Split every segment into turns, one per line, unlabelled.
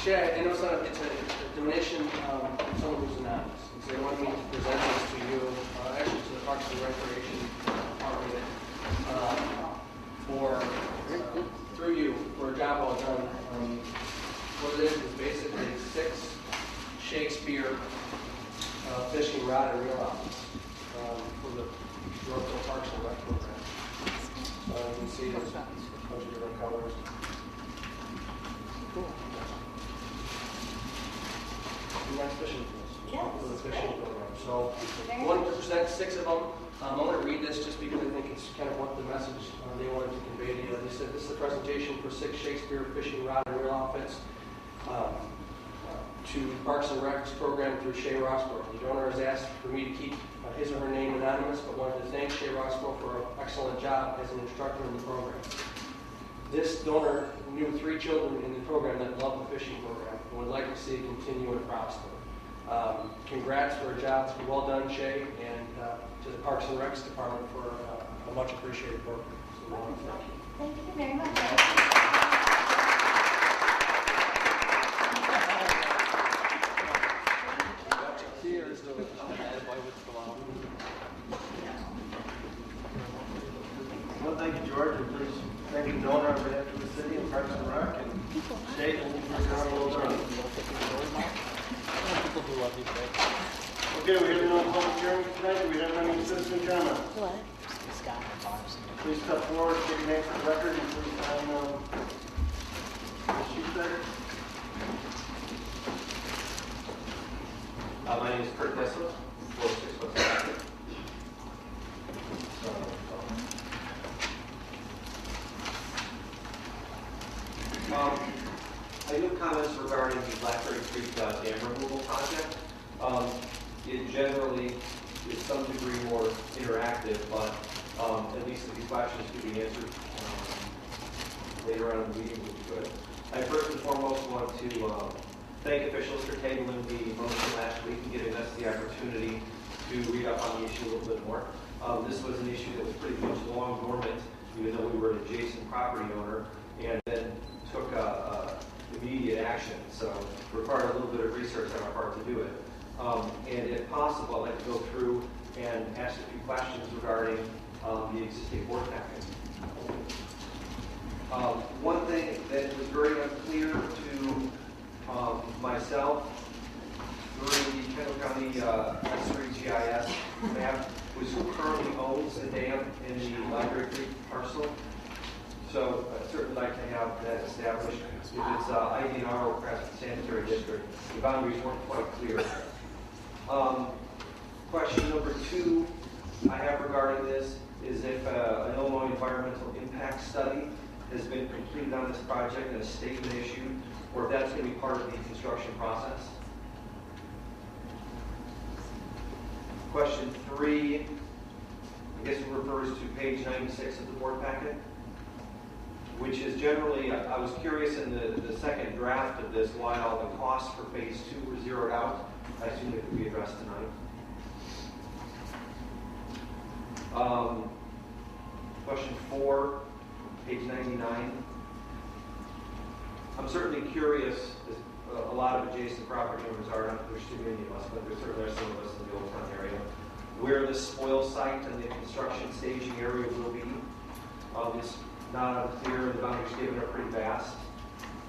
Shay, I know it's a donation from someone who's anonymous. And so they wanted me to present this to you, actually to the Parks and Recreation Department, through you, for a job well done. What it is basically 6 Shakespeare fishing rod and reel outfits for the Yorkville Parks and Rec program. You can see there's a bunch of different colors. Cool. Nice fishing tools.
Yes.
For the fishing program. So I wanted to present 6 of them. I'm going to read this just because I think it's kind of what the message they wanted to convey to you. They said this is a presentation for 6 Shakespeare fishing rod and reel outfits to Parks and Rec's program through Shay Rossborough. The donor has asked for me to keep his or her name anonymous, but wanted to thank Shay Rossborough for an excellent job as an instructor in the program. This donor knew 3 children in the program that love the fishing program and would like to see it continue and prosper. Congrats for a job well done, Shay, and to the Parks and Recs department for a much appreciated program. So
thank you very much.
Cheers.
Well, thank you, George, and please thank the donor on behalf of the city and Parks and Rec, and Shay, thank you for your job well done. Okay, we have no public hearing tonight. Do we have any citizen comment?
What?
Please step forward, take your name for the record, and please sign the sheet there.
My name is Kurt Nessler, 4617. I do have comments regarding the Blackberry Creek dam removal project. It generally is some degree more interactive, but at least if these questions could be answered later on in the meeting would be good. I first and foremost want to thank officials for tabling the motion last week and giving us the opportunity to read up on the issue a little bit more. This was an issue that was pretty much long dormant, even though we were an adjacent property owner, and then took immediate action. So it required a little bit of research on our part to do it. And if possible, I'd like to go through and ask a few questions regarding the existing board packet. One thing that was very unclear to myself during the Kendall County S3 GIS map was who currently owns the dam in the Library Creek parcel. So I'd certainly like to have that established. If it's IDNR or Crescent Sanitary District, the boundaries weren't quite clear. Question number 2 I have regarding this is if an Illinois environmental impact study has been completed on this project and a statement issued, or if that's going to be part of the construction process. Question 3, I guess it refers to page 96 of the board packet, which is generally, I was curious in the second draft of this why all the costs for phase 2 were zeroed out. I assume it could be addressed tonight. Question 4, page 99. I'm certainly curious, as a lot of adjacent property owners are, not that there's too many of us, but there certainly are some of us in the Old Town area, where the spoil site and the construction staging area will be. It's not unclear, the boundaries given are pretty vast.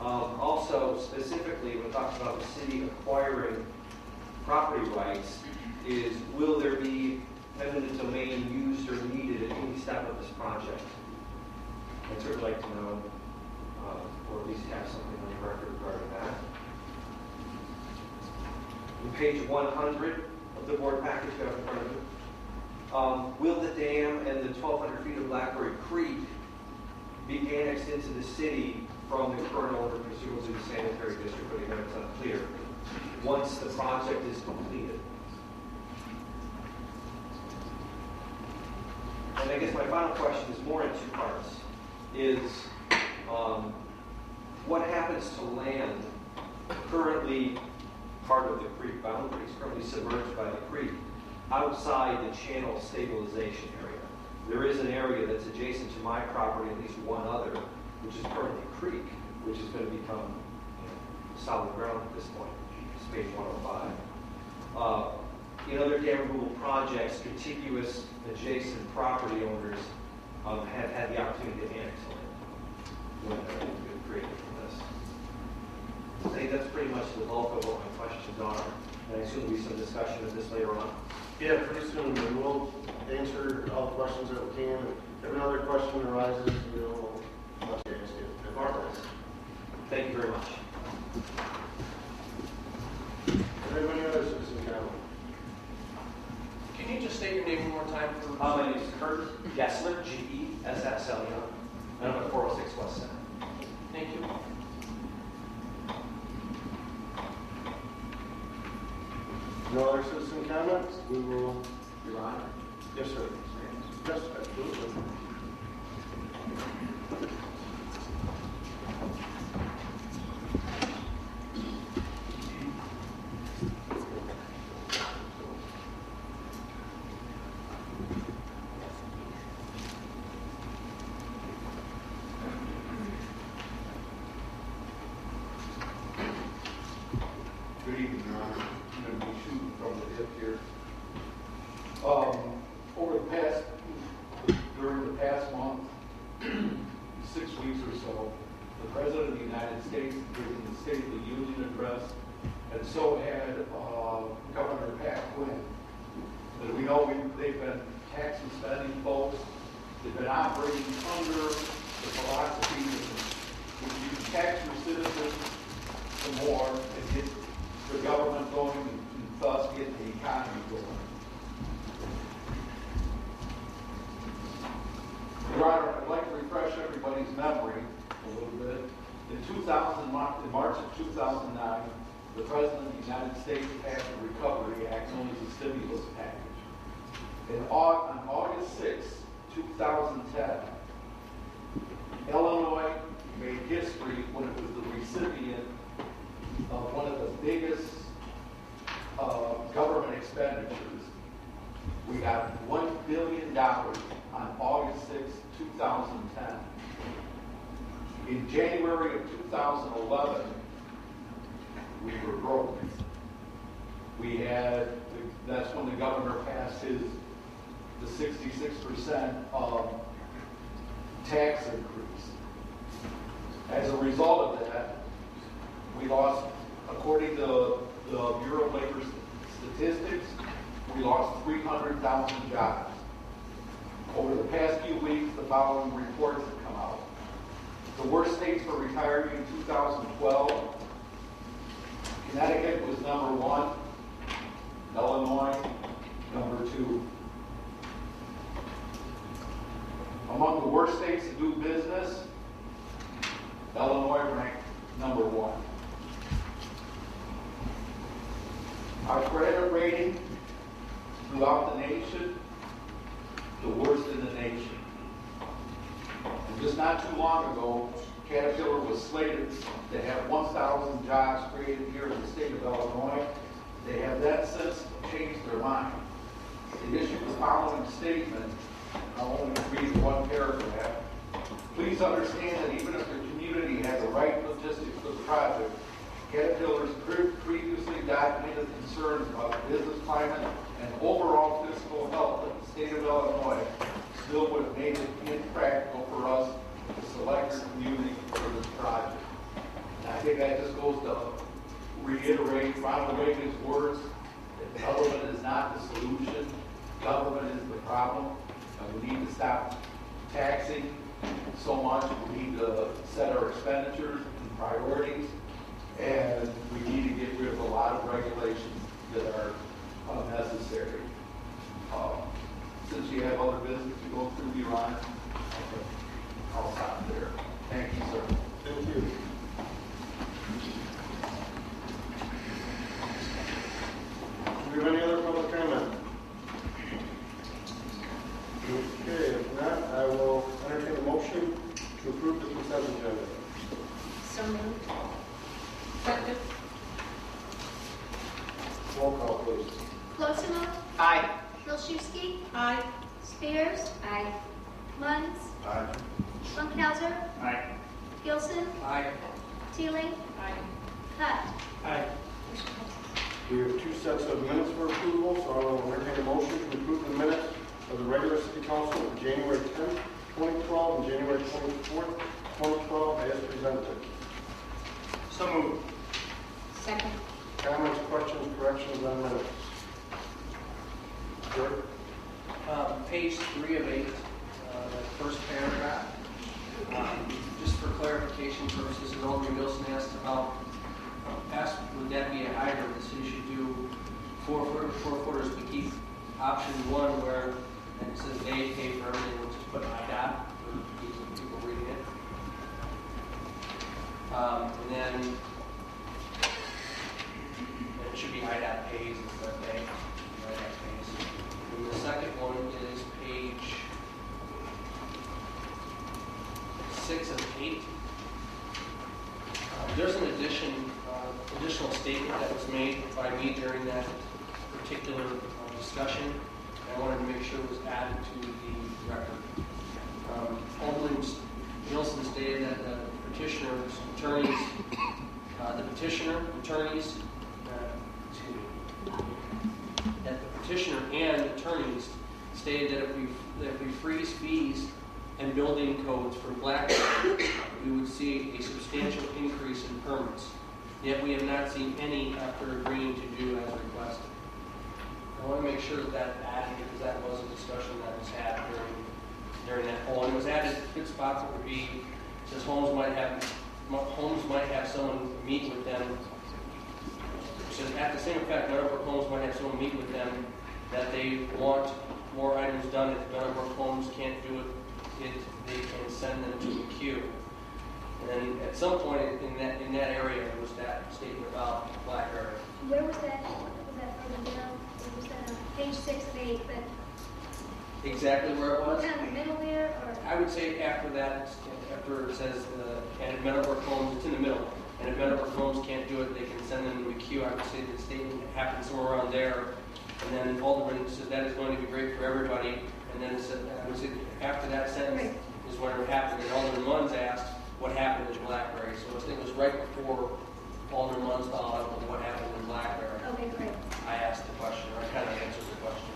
Also, specifically, when it talks about the city acquiring property rights, is will there be eminent domain used or needed at any step of this project? I'd certainly like to know, or at least have something on the record regarding that. On page 100 of the board package you have in front of you, will the dam and the 1,200 feet of Blackberry Creek be annexed into the city from the current owner, presumably the sanitary district, but again, it's unclear, once the project is completed? And I guess my final question is more in 2 parts, is what happens to land currently part of the creek boundaries, currently submerged by the creek, outside the channel stabilization area? There is an area that's adjacent to my property, at least one other, which is currently a creek, which is going to become solid ground at this point. It's page 105. In other dam removal projects, contiguous adjacent property owners have had the opportunity to annex land when they've been created from this. I think that's pretty much the bulk of what my questions are. And I assume there'll be some discussion of this later on.
Yeah, pretty soon we'll answer all the questions that we can. If another question arises, we'll ask it.
Marvelous. Thank you very much.
Is there any other citizen comment?
Can you just state your name one more time for?
My name is Kurt Gessler, G-E-S-S-L-E-R, and I'm at 406 West Center.
Thank you.
No other citizen comments? We will.
Your Honor.
Yes, sir. Yes, absolutely.
Good evening, Your Honor. I'm going to be shooting from the hip here. During the past month, 6 weeks or so, the President of the United States is giving the State of the Union address, and so had Governor Pat Quinn. As we know, they've been tax and spending folks. They've been operating under the philosophy that if you tax your citizens some more and get the government going and thus get the economy going. Your Honor, I'd like to refresh everybody's memory a little bit. In March of 2009, the President of the United States passed the Recovery Act, known as the stimulus package. On August 6, 2010, Illinois made history when it was the recipient of one of the biggest government expenditures. We got $1 billion on August 6, 2010. In January of 2011, we were broke. That's when the governor passed the 66% tax increase. As a result of that, we lost, according to the Bureau of Labor Statistics, we lost 300,000 jobs. Over the past few weeks, the following reports have come out. The worst states for retiring in 2012, Connecticut was number 1, Illinois number 2. Among the worst states to do business, Illinois ranked number 1. Our credit rating throughout the nation, the worst in the nation. And just not too long ago, Caterpillar was slated to have 1,000 jobs created here in the state of Illinois. They have that since changed their mind. They issued the following statement. I'll only read one paragraph. Please understand that even if the community had the right logistics for the project, Caterpillar's previously documented concerns about the business climate and overall fiscal health of the state of Illinois still would have made it impractical for us to select your community for this project. And I think that just goes to reiterate Ronald Reagan's words that government is not the solution, government is the problem, and we need to stop taxing so much. We need to set our expenditures and priorities, and we need to get rid of a lot of regulations that are unnecessary. Since you have other business to go through, Your Honor, I'll stop there. Thank you, sir.
Thank you. Do we have any other public comment? Okay, if not, I will entertain a motion to approve the consent agenda.
So moved. Second.
Roll call, please.
Closimo?
Aye.
Wilczewski?
Aye.
Spears? Aye. Munns?
Aye.
Funkhauser?
Aye.
Gilson,
Aye.
Teeling,
Aye.
Hut.
Aye.
Motion passes.
We have two sets of minutes for approval, so I will entertain a motion to approve the minutes of the regular city council for January 10th, 2012 and January 24th, 2012 as presented.
So moved.
Second.
Comments, questions, corrections on minutes? George?
Page 3 of 8, the first paragraph. Just for clarification purposes, and Alderman Wilson asked about, would that be a hybrid? The city should do 4 footers, but keep option 1 where it says they pay for everything, we'll just put IDOT for people reading it. And then it should be IDOT pays instead of they. IDOT pays. And the second one is page 6 of 8. There's an additional statement that was made by me during that particular discussion. I wanted to make sure it was added to the record. Alderman Wilson stated that the petitioner's attorneys, that the petitioner and attorneys stated that if we freeze fees and building codes for Blackberry, we would see a substantial increase in permits. Yet we have not seen any after agreeing to do as requested. I want to make sure that that's added because that was a discussion that was had during that poll. And it was added, good spot that would be, says homes might have someone meet with them. It says at the same effect, Meadowbrook Homes might have someone meet with them that they want more items done. If Meadowbrook Homes can't do it, they can send them to a queue. And then at some point in that area, there was that statement about Blackberry.
Where was that? Was that further down? Or was that on page 6 of 8? But
Exactly where it was?
was that in the middle there? Or?
I would say after that, after it says, and if Meadowbrook Homes, it's in the middle. And if Meadowbrook Homes can't do it, they can send them to a queue. I would say the statement happened somewhere around there. And then Alderman says that is going to be great for everybody. And then it said, I would say after that sentence is when it happened. And Alderman Munns asked what happened in Blackberry. So I think it was right before Alderman Munns followed up with what happened in Blackberry.
Okay, great.
I asked the question, or I kind of answered the question.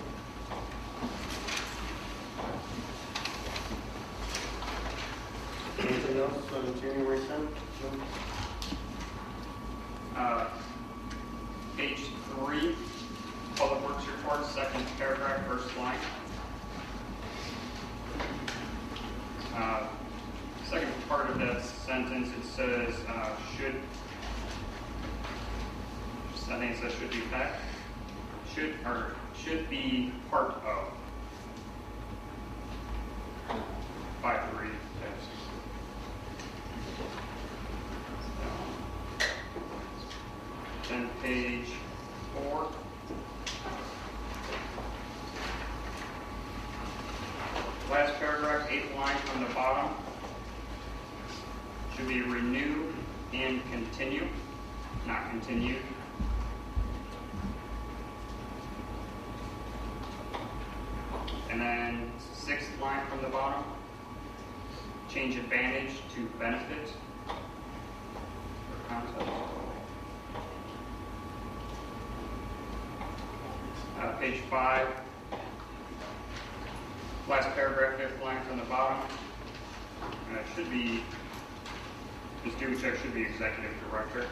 Anything else on January 10th? Jim?
Page 3, Public Works Report, second paragraph, first line. Second part of that sentence, it says should be fact, should be part of. 5-3. Then page 4. Last paragraph, 8th line from the bottom. Should be renew and continue, not continued. And then 6th line from the bottom. Change advantage to benefit. For context. Page 5, last paragraph, 5th line from the bottom. It should be, Ms. Dubicek should be executive director.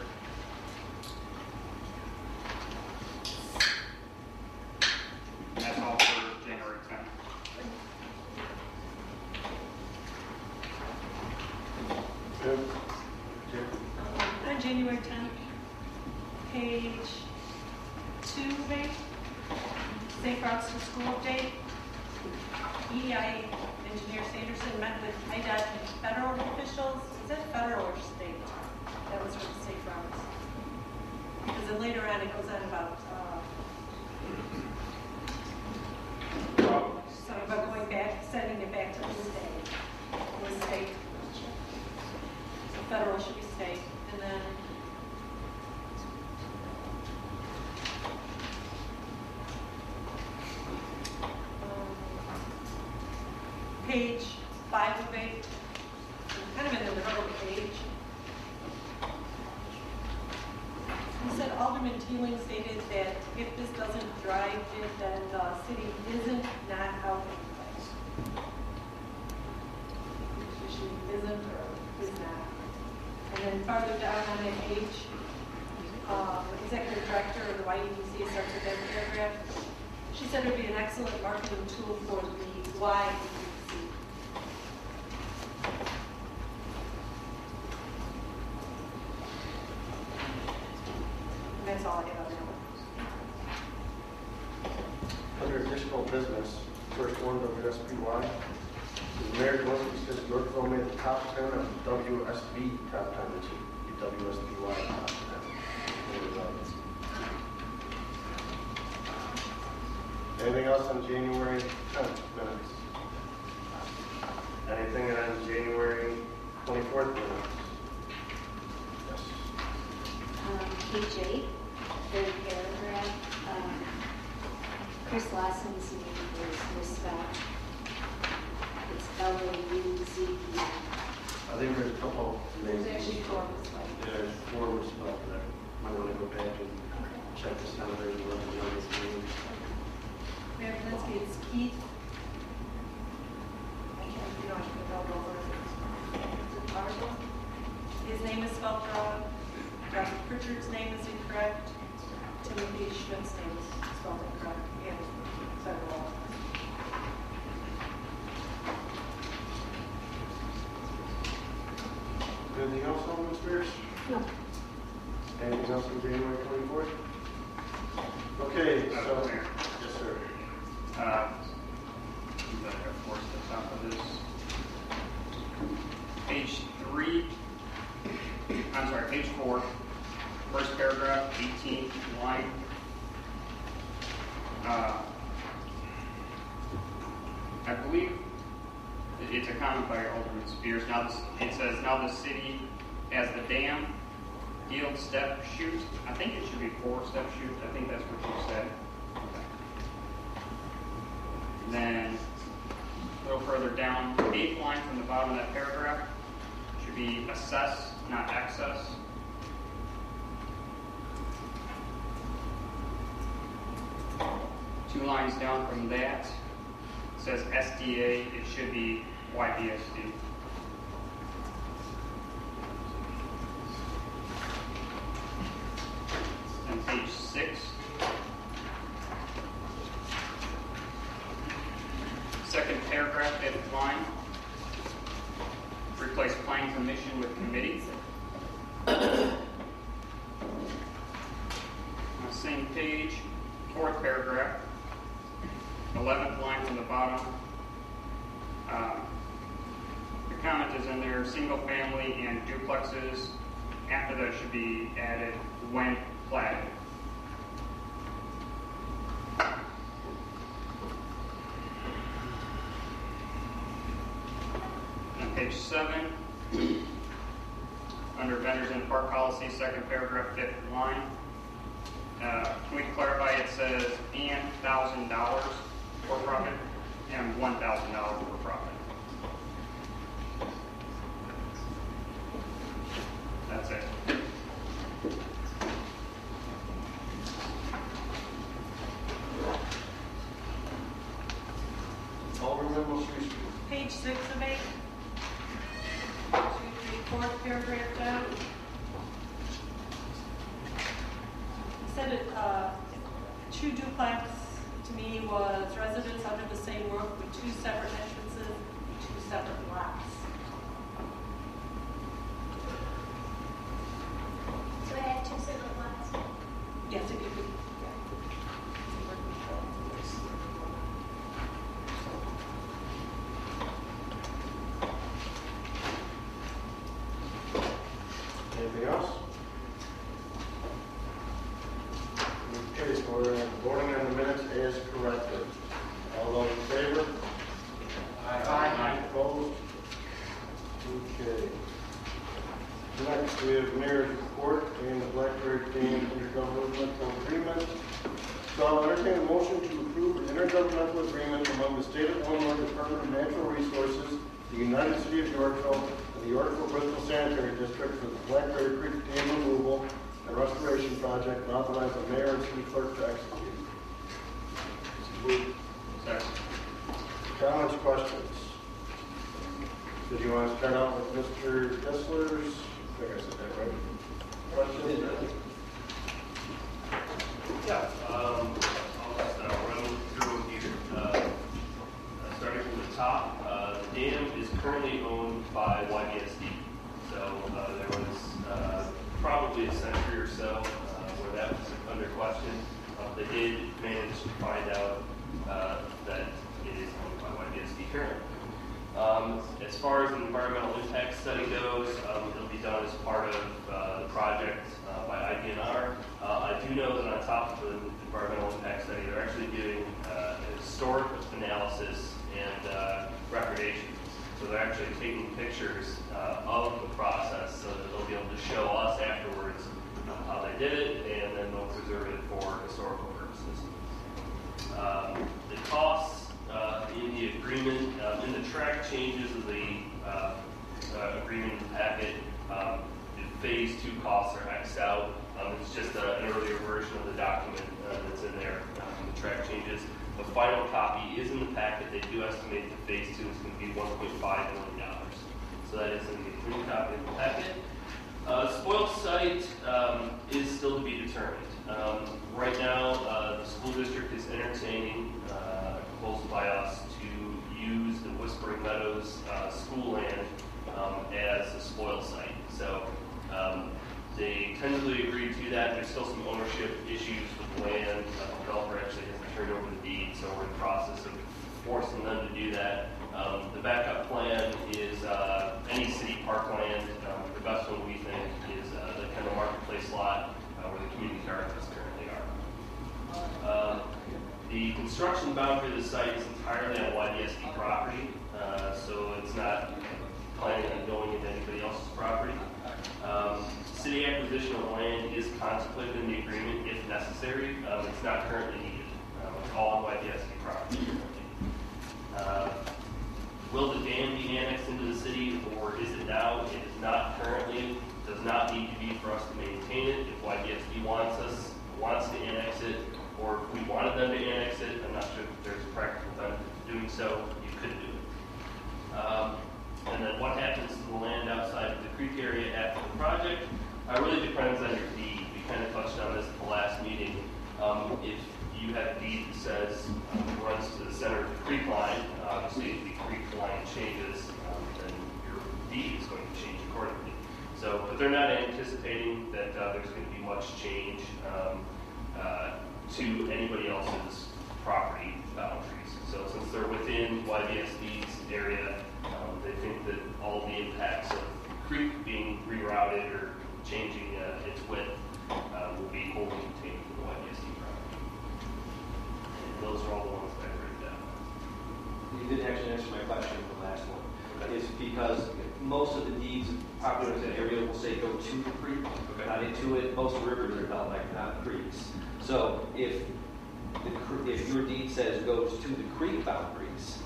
And that's all for January 10th.
Jim? Jim?
On January 10th, page 2, maybe? Safe routes to school update. EDI engineer Sanderson met with IDOT and federal officials. Is that federal or state? That was for the safe routes. Because then later on it goes on about something about going back, sending it back to the state. It was state. So federal should be state. And then page 5 of 8, kind of in the middle of the page. Healing stated that if this doesn't drive it, then the city isn't not helping things. She isn't or is not. And then farther down on that page, executive director of the YEDC starts with that paragraph. She said it would be an excellent marketing tool for the YEDC. And that's all I have on that one.
Under additional business, first one, WSPY. The mayor Gillespie says Yorkville made the top 10 of WSB top 10 this year. The WSPY top 10. Anything else on January 10th minutes? Anything on January 24th minutes? Yes.
Page 8, third paragraph. Chris Lawson's name is misspelled. It's L-A-U-Z-E.
I think there's a couple names.
There's actually 4 misspelled.
There's 4 misspelled there. Might want to go back and check this out. There's one of the youngest names.
Mayor Kalinsky, it's Keith. I can't go over it. His name is spelled wrong. Dr. Pritchard's name is incorrect. Timothy Schmidt's name is spelled incorrect. And several others.
Anything else, Alderman Spears?
No.
Anything else on January 24th? Okay, so,
Mayor.
yes, sir.
The Air Force at the top of this. Page 3, I'm sorry, page 4, first paragraph, 18th line. I believe it's a comment by Alderman Spears. Now it says, now the city has the dam, yield step chute. I think it should be 4 step chute. I think that's what you said. And then a little further down, 8th line from the bottom of that paragraph should be assess, not access. Two lines down from that, it says SDA, it should be YBSD. And page 6. Second paragraph, 5th line. Replace planning commission with committee. On the same page, 4th paragraph, 11th line from the bottom. The comment is in there, single family and duplexes. After that should be added when platted. On page 7, under vendors in park policy, 2nd paragraph, 5th line. Can we clarify, it says and $1,000 for profit and $1,000 for profit. That's it.
Alderman Mosquito.
Page 6 of 8. 2, 3, 4th paragraph down. It said it, 2 duplex to me was residents under the same roof with 2 separate entrances, 2 separate lots.
So I have 2 separate lots.
Yes, if you could, yeah.
Anything else? Okay, so we're voting on the minutes as corrected. All those in favor? Aye. Opposed? Okay. Next, we have mayor's report and the Blackberry Dam intergovernmental agreement. So I'll entertain a motion to approve the intergovernmental agreement among the State of Illinois Department of Natural Resources, the United City of Yorkville, and the Yorkville Bristol Sanitary District for the Blackberry Creek Dam removal and restoration project and authorize the mayor and city clerk to execute.
Second.
Comments, questions? Did you want to start out with Mr. Kessler's? I think I said that right. Questions?
Yeah, I'll just run through here. Starting from the top, the dam is currently owned by YDSD. So there was probably a century or so where that was under question. They did manage to find out that it is owned by YDSD currently. As far as the environmental impact study goes, it'll be done as part of the project by IDNR. I do know that on top of the environmental impact study, they're actually doing a historic analysis and recordation. So they're actually taking pictures of the process so that they'll be able to show us afterwards how they did it, and then they'll preserve it for historical purposes. The costs in the agreement, in the track changes of the agreement packet, the phase 2 costs are X'd out. It's just an earlier version of the document that's in there, the track changes. The final copy is in the packet. They do estimate that phase 2 is going to be $1.5 million. So that is in the clean copy of the packet. Spoiled site is still to be determined. Right now, the school district is entertaining a proposal by us to use the Whispering Meadows school land as a spoil site. So they tentatively agreed to that. There's still some ownership issues with the land. The developer actually hasn't turned over the deed, so we're in the process of forcing them to do that. The backup plan is any city parkland. The best one we think is the kind of marketplace lot where the community gardens currently are. The construction boundary of the site is entirely on YDSD property, so it's not planning on going into anybody else's property. City acquisition of land is contemplated in the agreement if necessary. It's not currently needed. It's all on YDSD property. Will the dam be annexed into the city, or is it now? It is not currently. Does not need to be for us to maintain it. If YDSD wants to annex it, or if we wanted them to annex it, I'm not sure if there's a practical benefit to doing so. You could do it. And then what happens to the land outside of the creek area after the project? Really depends on your deed. We kind of touched on this at the last meeting. If you have a deed that says it runs to the center of the creek line, obviously if the creek line changes, then your deed is going to change accordingly. So, but they're not anticipating that there's going to be much change to anybody else's property boundaries. So since they're within YDSD's area, they think that all the impacts of the creek being rerouted or changing its width will be wholly contained to the YDSD property. And those are all the ones that I've written down.
You didn't actually answer my question in the last one. It's because most of the deeds, property owners in the area will say go to the creek, not into it. Most rivers are not like not creeks. So if your deed says goes to the creek boundaries,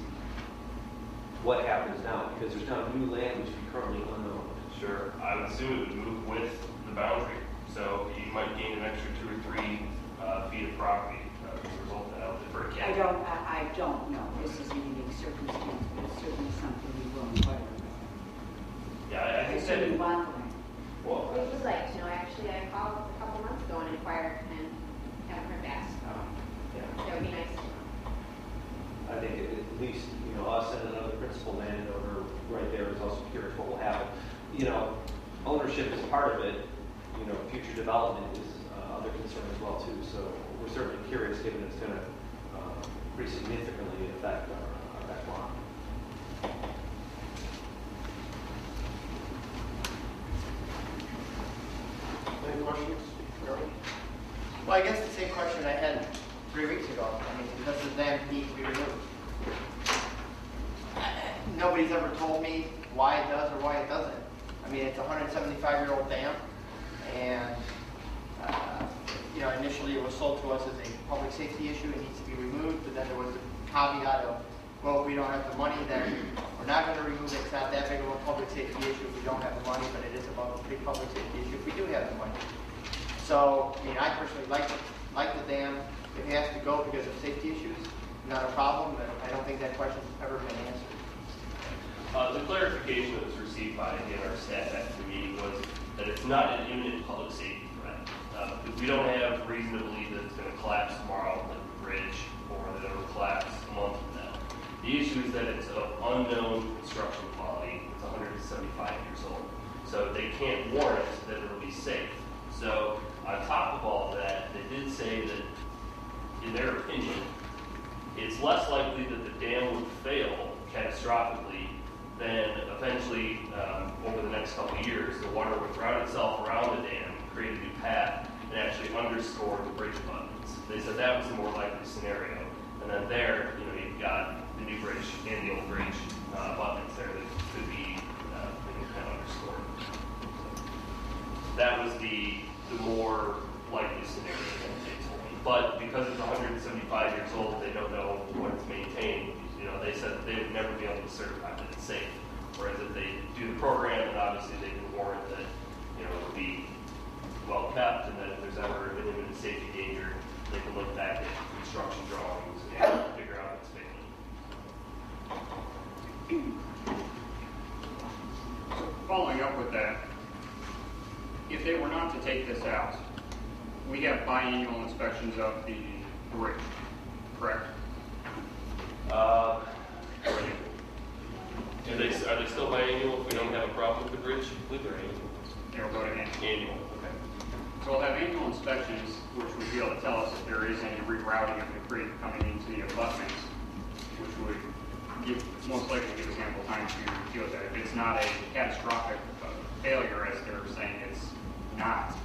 what happens now? Because there's now new land which is currently unknown.
Sure. I would assume it would move with the boundary. So you might gain an extra 2 or 3 feet of property as a result of that for a cat.
I don't know. This is a unique circumstance, but it's certainly something we will inquire about.
Yeah, I think
So we
that.
want them.
Well,
We would like to know, actually, I called a couple months ago and inquired and haven't heard back, so
Yeah.
that would be nice to know.
I think at least, us and another principal landowner right there is also curious what will happen. Ownership is part of it. Future development is other concern as well too. So we're certainly curious, given it's going to pretty significantly affect our back lot.
Any questions? Gary?
Well, I guess the same question I had 3 weeks ago. Does the dam need to be removed? Nobody's ever told me why it does or why it doesn't. It's a 175-year-old dam, and initially it was sold to us as a public safety issue. It needs to be removed, but then there was a caveat of, well, if we don't have the money, then we're not going to remove it. It's not that big of a public safety issue if we don't have the money, but it is a big public safety issue if we do have the money. So, I mean, I personally like the dam. If it has to go because of safety issues, not a problem, but I don't think that question's ever been answered.
The clarification that was received by our staff after the meeting was that it's not an imminent public safety threat. We don't have reason to believe that it's going to collapse tomorrow, like the bridge, or that it will collapse a month from now. The issue is that it's of unknown construction quality. It's 175 years old. So they can't warrant that it will be safe. So on top of all that, they did say that, in their opinion, it's less likely that the dam would fail catastrophically than eventually, over the next couple of years, the water would drown itself around the dam, create a new path, and actually underscore the bridge abutments. They said that was the more likely scenario. And then there, you've got the new bridge and the old bridge abutments there that could be kind of underscored. So that was the more likely scenario that they told me. But because it's 175 years old, they don't know what it's maintained. They said that they would never be able to certify that it's safe. Whereas if they do the program, then obviously they can warrant that it will be well kept, and that if there's ever an imminent safety danger, they can look back at construction drawings and figure out its failing.
So following up with that, if they were not to take this out, we have biannual inspections of the bridge, correct?
Are they still biannual if we don't have a problem with the bridge? I believe they're annual.
They will go to
Annual, okay.
So we'll have annual inspections, which would be able to tell us if there is any rerouting of the creek coming into the abutments, which would most likely give us ample time to deal with that. If it's not a catastrophic failure, as they're saying it's not,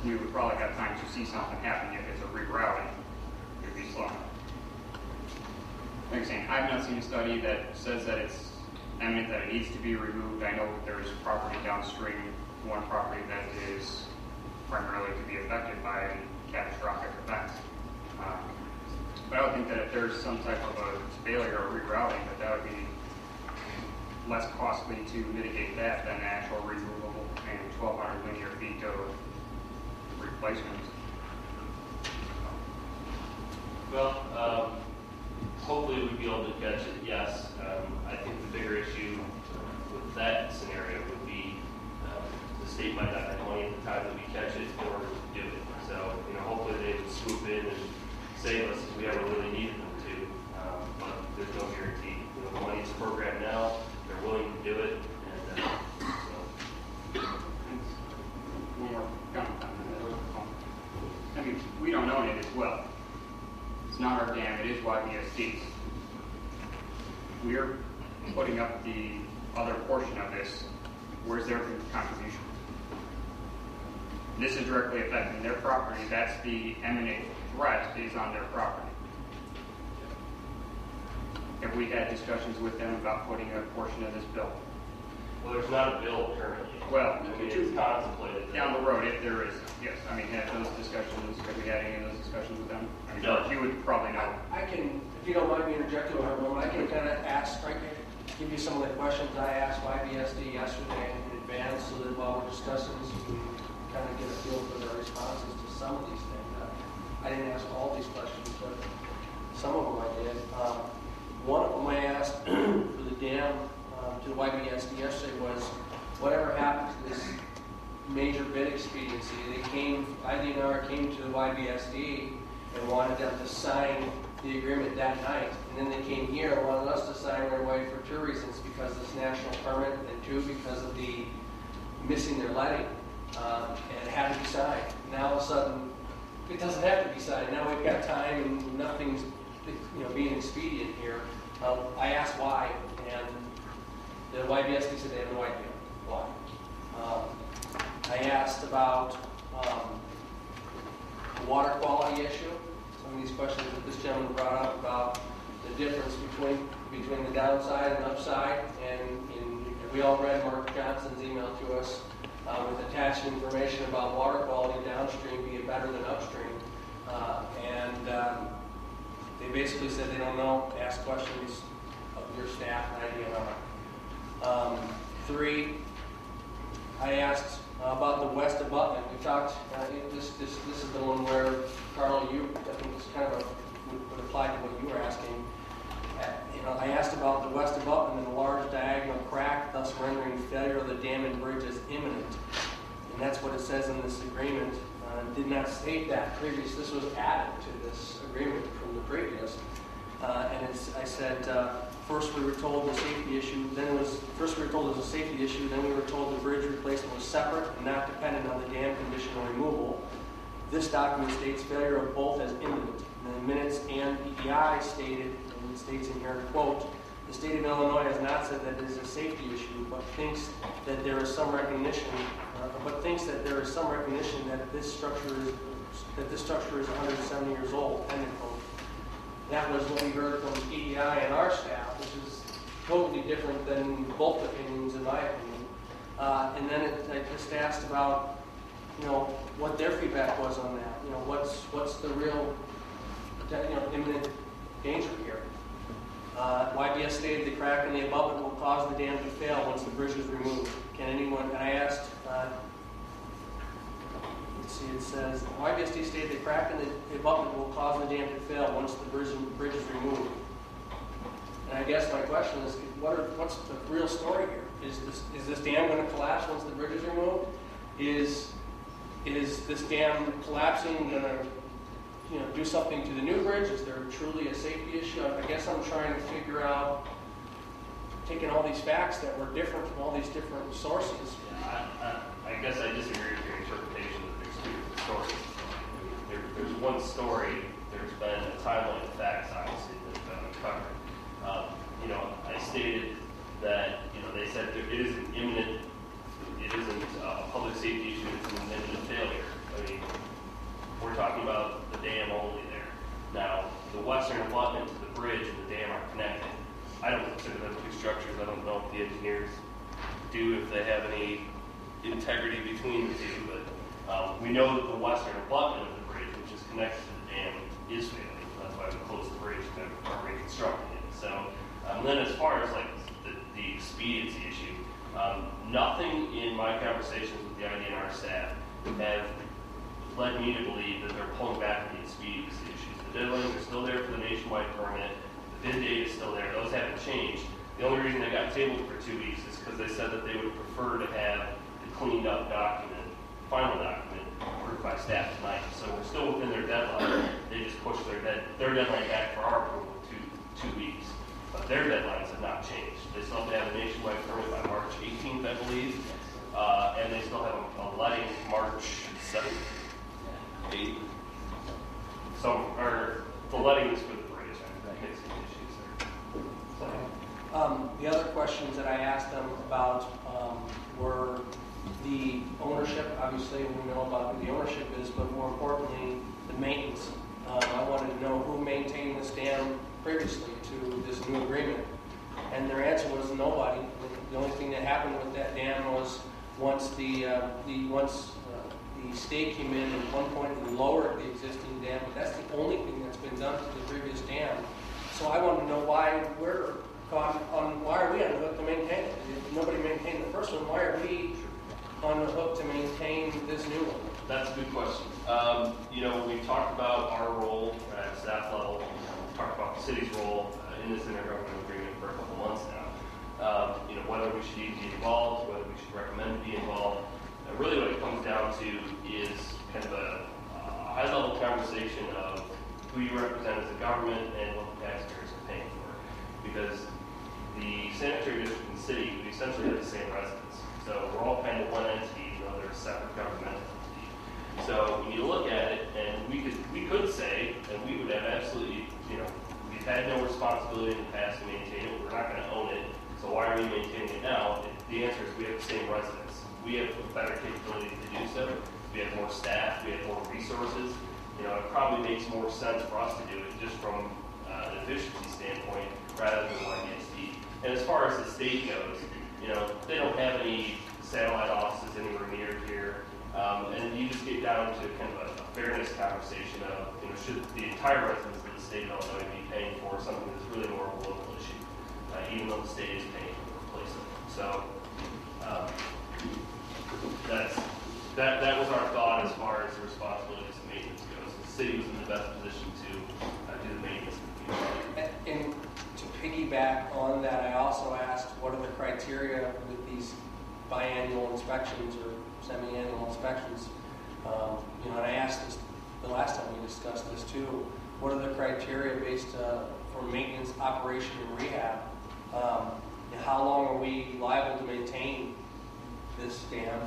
we would probably have time to see something happen. If it's a rerouting, it would be slow. Like I'm saying, I've not seen a study that says that it's eminent, that it needs to be removed. I know that there's property downstream, one property that is primarily to be affected by catastrophic events. But I would think that if there's some type of a failure or rerouting, that would be less costly to mitigate that than actual removal and 1,200 linear feet of replacement.
Well, hopefully we'd be able to catch it, yes. I think the bigger issue with that scenario would be the state might not have money at the time that we catch it in order to do it. So, hopefully they would swoop in and save us if we ever really needed them to. But there's no guarantee. The money's programmed now, they're willing to do it, and so.
One more comment on that. I mean, we don't own it as well. It's not our dam, it is YBSD's. We're putting up the other portion of this. Where's their contribution? This is directly affecting their property. That's the eminent threat is on their property. Have we had discussions with them about putting a portion of this bill?
Well, there's not a bill currently.
Well,
it's contemplated.
Down the road, if there is, yes. I mean, have those discussions, have we had any of those discussions with them? I mean,
No.
You would probably know.
I can, if you don't mind me interjecting a moment, I can kind of ask, give you some of the questions I asked YBSD yesterday in advance, so that while we're discussing this, we can kind of get a feel for their responses to some of these things. I didn't ask all these questions, but some of them I did. One of them I asked for the dam to YBSD yesterday was, whatever happened to this major bid expediency? IDNR came to the YBSD and wanted them to sign the agreement that night. And then they came here and wanted us to sign right away for two reasons: because of this national permit, and two, because of the missing their letting. And it had to be signed. Now all of a sudden, it doesn't have to be signed. Now we've got time and nothing's being expedient here. I asked why, and the YBSD said they have no idea why. I asked about the water quality issue. Some of these questions that this gentleman brought up about the difference between the downside and upside, and we all read Mark Johnson's email to us with attached information about water quality downstream being better than upstream, and they basically said they don't know. Ask questions of your staff and IDNR. 3, I asked about the west abutment. We talked, this is the one where, Carl, you, I think this kind of would apply to what you were asking. I asked about the west abutment and the large diagonal crack, thus rendering failure of the dam and bridge as imminent. And that's what it says in this agreement. Did not state that previous. This was added to this agreement from the previous. I said, first we were told the safety issue, first we were told it was a safety issue, then we were told the bridge replacement was separate and not dependent on the dam condition or removal. This document states failure of both as imminent. And the minutes and EEI stated, and it states in here, quote, the state of Illinois has not said that it is a safety issue, but thinks that there is some recognition, that this structure is 170 years old, end quote. That was what we heard from EEI and our staff, which is totally different than both opinions, in my opinion. And then I just asked about, what their feedback was on that. What's the real, imminent danger here? YBS stated the crack in the abutment will cause the dam to fail once the bridge is removed. And I asked, let's see, it says, YBSD stated the crack in the abutment will cause the dam to fail once the bridge is removed. And I guess my question is, what's the real story here? Is this dam going to collapse once the bridge is removed? Is this dam collapsing going to do something to the new bridge? Is there truly a safety issue? I guess I'm trying to figure out, taking all these facts that were different from all these different sources.
I guess I disagree with your interpretation that there's two different stories. There's one story, there's been a timeline of facts, obviously, that's been uncovered. I stated that, they said it isn't imminent, it isn't a public safety issue, it's an imminent failure. I mean, we're talking about the dam only there. Now, the western abutment to the bridge and the dam are connected. I don't consider them two structures. I don't know if the engineers do, if they have any integrity between the two, but we know that the western abutment of the bridge, which is connected to the dam, is failing. That's why we closed the bridge and are reconstructing it. So, then as far as the expediency issue, nothing in my conversations with the IDNR staff have led me to believe that they're pulling back on the expediency issues. The deadlines are still there for the nationwide permit. The bid date is still there. Those haven't changed. The only reason they got tabled for 2 weeks is because they said that they would prefer to have the cleaned up document, final document, approved by staff tonight. So we're still within their deadline. They just pushed their deadline back for our approval to 2 weeks. But their deadlines have not changed. They still have to have a nationwide permit by March 18th, I believe. And they still have a letting March 7th. 8th. Or the letting is for the bridge. I think some issues there.
The other questions that I asked them about were the ownership. Obviously, we know about who the ownership is, but more importantly, the maintenance. I wanted to know who maintained this dam previously to this new agreement, and their answer was nobody. The only thing that happened with that dam was once the state came in at one point and lowered the existing dam, but that's the only thing that's been done to the previous dam. So I want to know why we're why are we on the hook to maintain it? If nobody maintained the first one, why are we on the hook to maintain this new one?
That's a good question. We talked about our role at staff level. We talked about the city's role in this intergovernmental agreement for a couple months now. Whether we should be involved, whether we should recommend to be involved. Really what it comes down to is kind of a high-level conversation of who you represent as a government and what the taxpayers are paying for. Because the sanitary district and city, we essentially have the same residents. So we're all kind of one entity, even though they're a separate governmental entity. So when you look at it, and we could say, and we would have absolutely, we've had no responsibility in the past to maintain it, we're not going to own it, so why are we maintaining it now? The answer is we have the same residents. We have a better capability to do so. We have more staff, we have more resources. It probably makes more sense for us to do it just from an efficiency standpoint rather than YBSD. And as far as the state goes, they don't have any satellite offices anywhere near here. And you just get down to kind of a fairness conversation of, should the entire residents of the state of Illinois be paying for something that's really more of a local issue, even though the state is paying for the replacement. So that's city was in the best position to do the maintenance.
And to piggyback on that, I also asked, what are the criteria with these biannual inspections or semi-annual inspections? You know, and I asked this the last time we discussed this too. What are the criteria based for maintenance, operation, and rehab? How long are we liable to maintain this dam?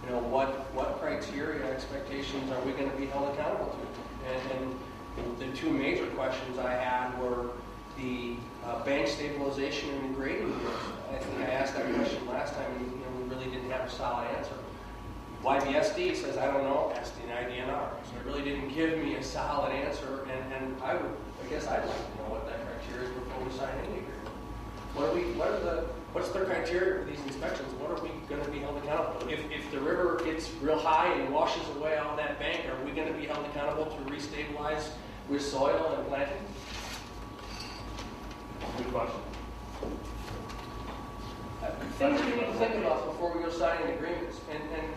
You know, what criteria, expectations are we going to be held accountable to? And the two major questions I had were the bank stabilization and the grading rules. I think I asked that question last time, and we really didn't have a solid answer. YBSD says, I don't know, ask the IDNR. So it really didn't give me a solid answer, and I guess I'd like to know what that criteria is before we sign any agreement. What's the criteria for these inspections? What are we going to be held accountable to? If the river gets real high and washes away all that bank, are we going to be held accountable to restabilize with soil and planting?
Good question.
Things we need to think about before we go signing agreements. And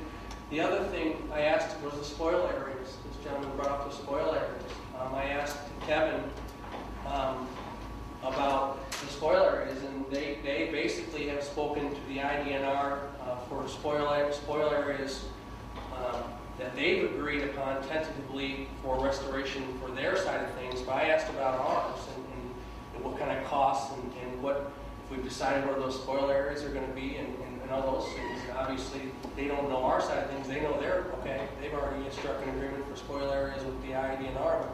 the other thing I asked was the spoil areas. This gentleman brought up the spoil areas. I asked Kevin about the spoil areas, and they basically have spoken to the IDNR for spoil areas that they've agreed upon tentatively for restoration for their side of things. But I asked about ours and what kind of costs and what, if we've decided where those spoil areas are going to be and all those things. And obviously, they don't know our side of things. They know they've already struck an agreement for spoil areas with the IDNR, but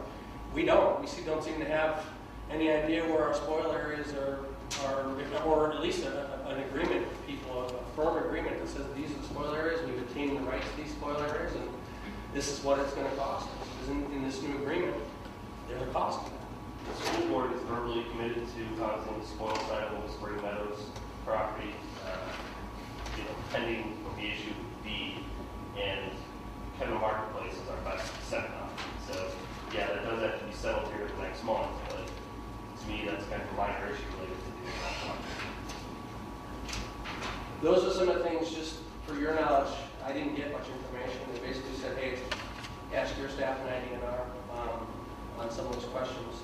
we don't. We don't seem to have any idea where our spoil areas are or at least an agreement with people, a firm agreement that says these are the spoil areas, we've obtained the rights to these spoil areas, and this is what it's going to cost us. Because in this new agreement, there's a cost to that.
The school board is verbally committed to housing the spoil side of the Spring Meadows property, pending the issue B, and Kevin Marketplace is our best second option. So, yeah, that does have to be settled here next month, but to me, that's kind of a minor issue related to the
Those are some of the things, just for your knowledge. I didn't get much information. They basically said, hey, ask your staff and IDNR on some of those questions.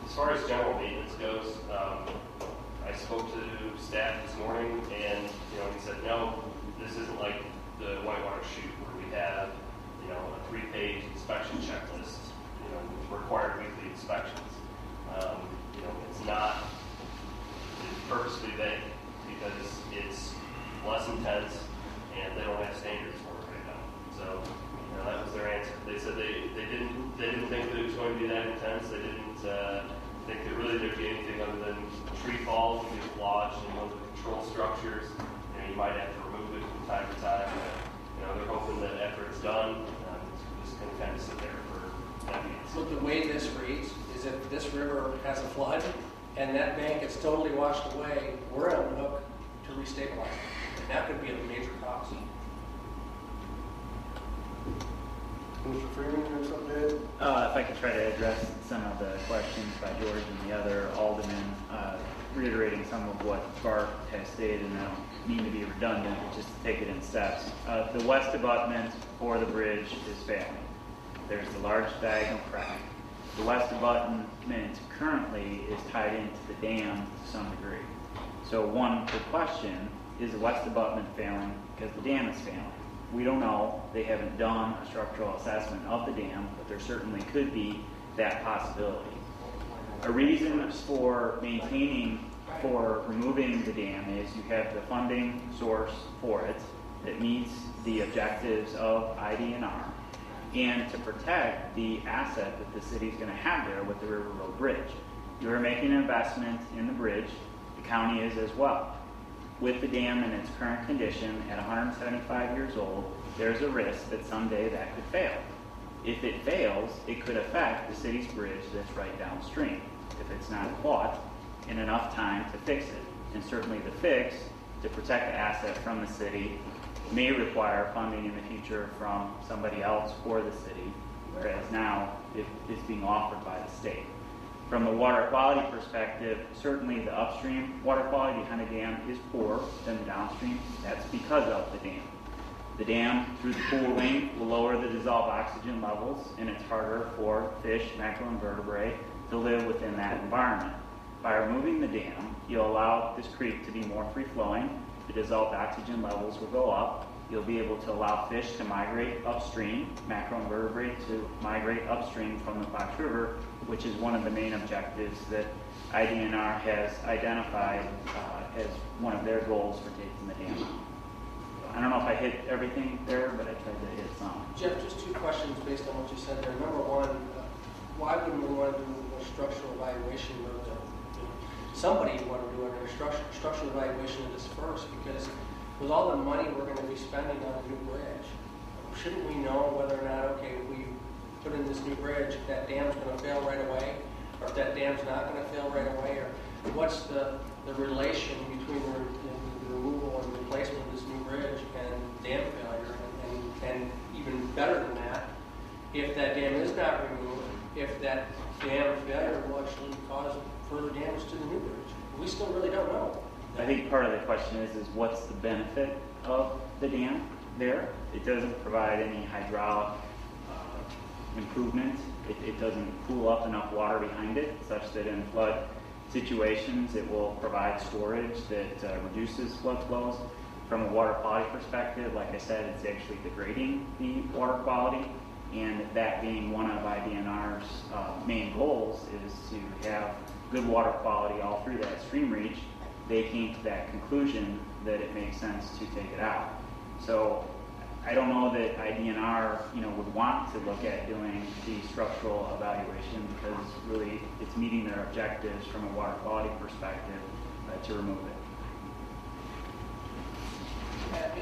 As far as general maintenance goes, I spoke to staff this morning, and he said, no, this isn't like the whitewater chute where we have a 3-page inspection checklist, required weekly inspections. It's not purposely vague because it's less intense, and they don't have standards for it right now. So that was their answer. They said they didn't think that it was going to be that intense. They didn't think that really there'd be anything other than tree falls and get lodged in one of the control structures. You might have to remove it from time to time. They're hoping that after it's done, it's going to kind of sit there for decades.
Look, the way this reads is if this river has a flood and that bank is totally washed away, we're on the hook to restabilize it. And that could be a major cost.
Mr. Freeman, you have something to add?
If I could try to address some of the questions by George and the other aldermen, reiterating some of what Bart has stated, and I don't mean to be redundant, but just to take it in steps. The west abutment for the bridge is failing. There's the large diagonal crack. The west abutment currently is tied into the dam to some degree. So one could question, is the west abutment failing because the dam is failing? We don't know. They haven't done a structural assessment of the dam, but there certainly could be that possibility. A reason for removing the dam is you have the funding source for it that meets the objectives of IDNR, and to protect the asset that the city is going to have there with the River Road Bridge. You are making an investment in the bridge. The county is as well. With the dam in its current condition at 175 years old, there's a risk that someday that could fail. If it fails, it could affect the city's bridge that's right downstream if it's not caught in enough time to fix it. And certainly the fix, to protect the asset from the city, may require funding in the future from somebody else or the city, whereas now it is being offered by the state. From the water quality perspective, certainly the upstream water quality behind the dam is poorer than the downstream. That's because of the dam. The dam, through the cooling, will lower the dissolved oxygen levels, and it's harder for fish, macroinvertebrate, to live within that environment. By removing the dam, you'll allow this creek to be more free-flowing. The dissolved oxygen levels will go up. You'll be able to allow fish to migrate upstream, macroinvertebrate to migrate upstream from the Fox River, which is one of the main objectives that IDNR has identified as one of their goals for taking the dam out. I don't know if I hit everything there, but I tried to hit some.
Jeff, just two questions based on what you said there. Number one, why wouldn't we want to do a structural evaluation of somebody would want to do a structural evaluation of this first? Because with all the money we're going to be spending on a new bridge, shouldn't we know whether or not, okay, if we put in this new bridge, if that dam's going to fail right away, or if that dam's not going to fail right away, or what's the relation between the removal and replacement of this new bridge and dam failure? And even better than that, if that dam is not removed, if that dam failure will actually cause further damage to the new bridge. We still really don't know.
I think part of the question is what's the benefit of the dam there? It doesn't provide any hydraulic improvement. It doesn't pool up enough water behind it such that in flood situations it will provide storage that reduces flood flows. From a water quality perspective, like I said, it's actually degrading the water quality, and that being one of IDNR's main goals is to have good water quality all through that stream reach. They came to that conclusion that it makes sense to take it out. So I don't know that IDNR, would want to look at doing the structural evaluation because really it's meeting their objectives from a water quality perspective to remove it.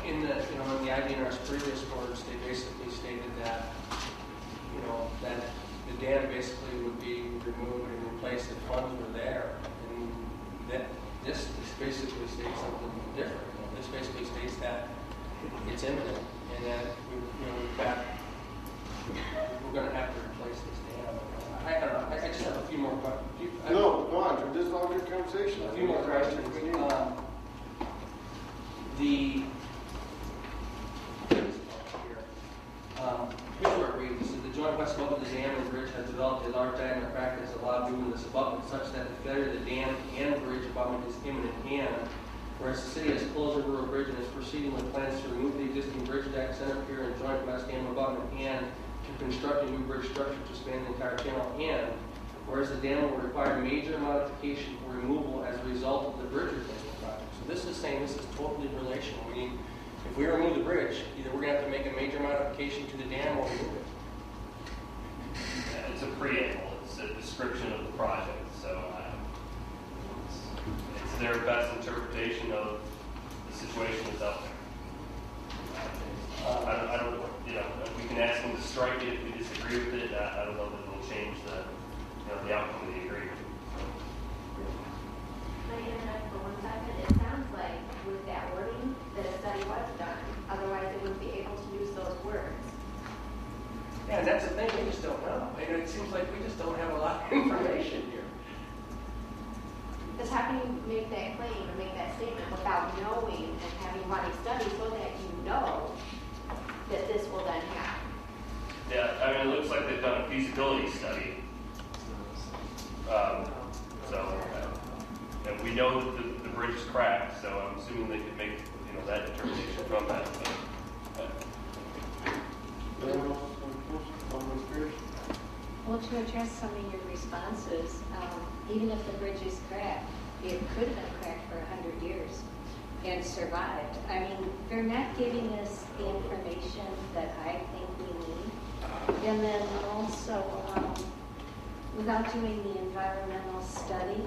In the IDNR's previous words, they basically stated that, that the dam basically would be removed and replaced if funds were there. And that this basically states something different. This basically states that it's imminent and that we're going to have to replace this dam. I don't know. I just have a few more questions.
No, go on. This is all good conversation.
A few more questions. Here's where it reads. This is the joint west slope of the dam and bridge has developed a large diameter practice allowed movement of this abutment such that the failure of the dam and bridge abutment is imminent and whereas the city has closed the rural bridge and is proceeding with plans to remove the existing bridge deck, center pier, and joint west dam abutment and to construct a new bridge structure to span the entire channel and whereas the dam will require major modification for removal as a result of the bridge replacement project. So this is saying this is totally relational. Meaning, if we remove the bridge, either we're going to have to make a major modification to the dam or remove it.
Yeah, it's a preamble. It's a description of the project. So it's their best interpretation of the situation that's out there. I don't if we can ask them to strike it if we disagree with it. I don't know that it'll change the outcome of the agreement.
But for 1 second, it sounds like with that wording that a study was done. Otherwise, it wouldn't be able to use those words.
Yeah, and that's the thing. We just don't know. And it seems like we just don't have a lot of information here.
Because how can you make that claim or make that statement without knowing and having run a study so that you know that this will then happen?
Yeah, I mean, it looks like they've done a feasibility study. And we know that the bridge is cracked, so I'm assuming they could make that determination from that.
Well, to address some of your responses, even if the bridge is cracked, it could have been cracked for 100 years and survived. I mean, they're not giving us the information that I think we need. And then also, without doing the environmental study,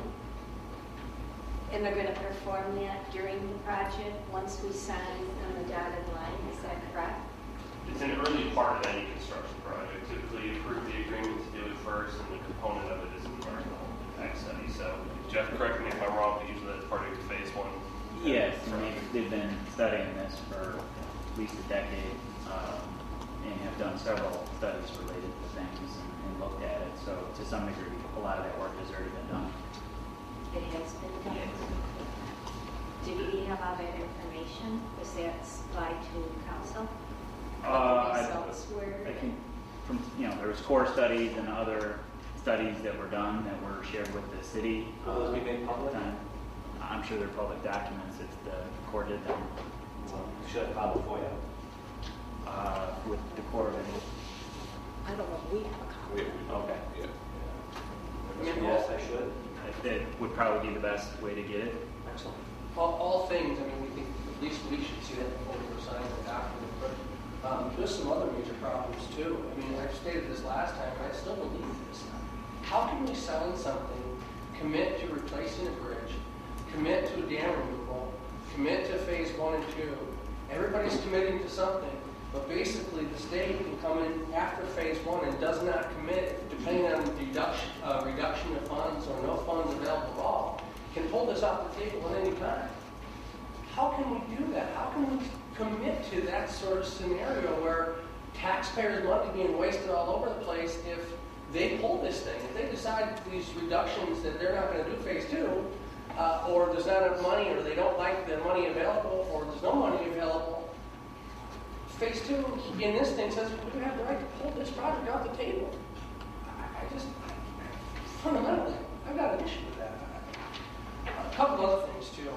and they're going to perform that during the project once we sign on the dotted line. Is that correct?
It's an early part of any construction project. Typically, you approve the agreement to do it first, and the component of it is an environmental impact study. So, Jeff, correct me if I'm wrong, but usually that's part of your phase one.
Yes, and they've been studying this for at least a decade and have done several studies related to things and looked at it. So, to some degree, a lot of that work has already been done.
It has been done.
Yes.
Did we have all that information? Was that supplied to council? What the
I
results were?
think from, there was core studies and other studies that were done that were shared with the city.
Will those be made public?
I'm sure they're public documents if the core did them.
Should have filed a FOIA.
With the core.
I don't know, we have a copy.
Okay.
Yes, I should.
That would probably be the best way to get it.
Excellent.
All things, I mean, we think at least we should see that before we were signing the document, but there's some other major problems too. I mean, I've stated this last time, and I still believe this. How can we sign something, commit to replacing a bridge, commit to dam removal, commit to phase 1 and 2? Everybody's committing to something, but basically the state can come in after phase 1 and does not commit, depending on reduction of funds or no funds available at all, can pull this off the table at any time. How can we do that? How can we commit to that sort of scenario where taxpayers' money being wasted all over the place if they pull this thing? If they decide these reductions that they're not going to do phase 2, or there's not enough money, or they don't like the money available, or there's no money available, phase 2 in this thing says we have the right to pull this project off the table. Fundamentally, I've got an issue with that. A couple other things too.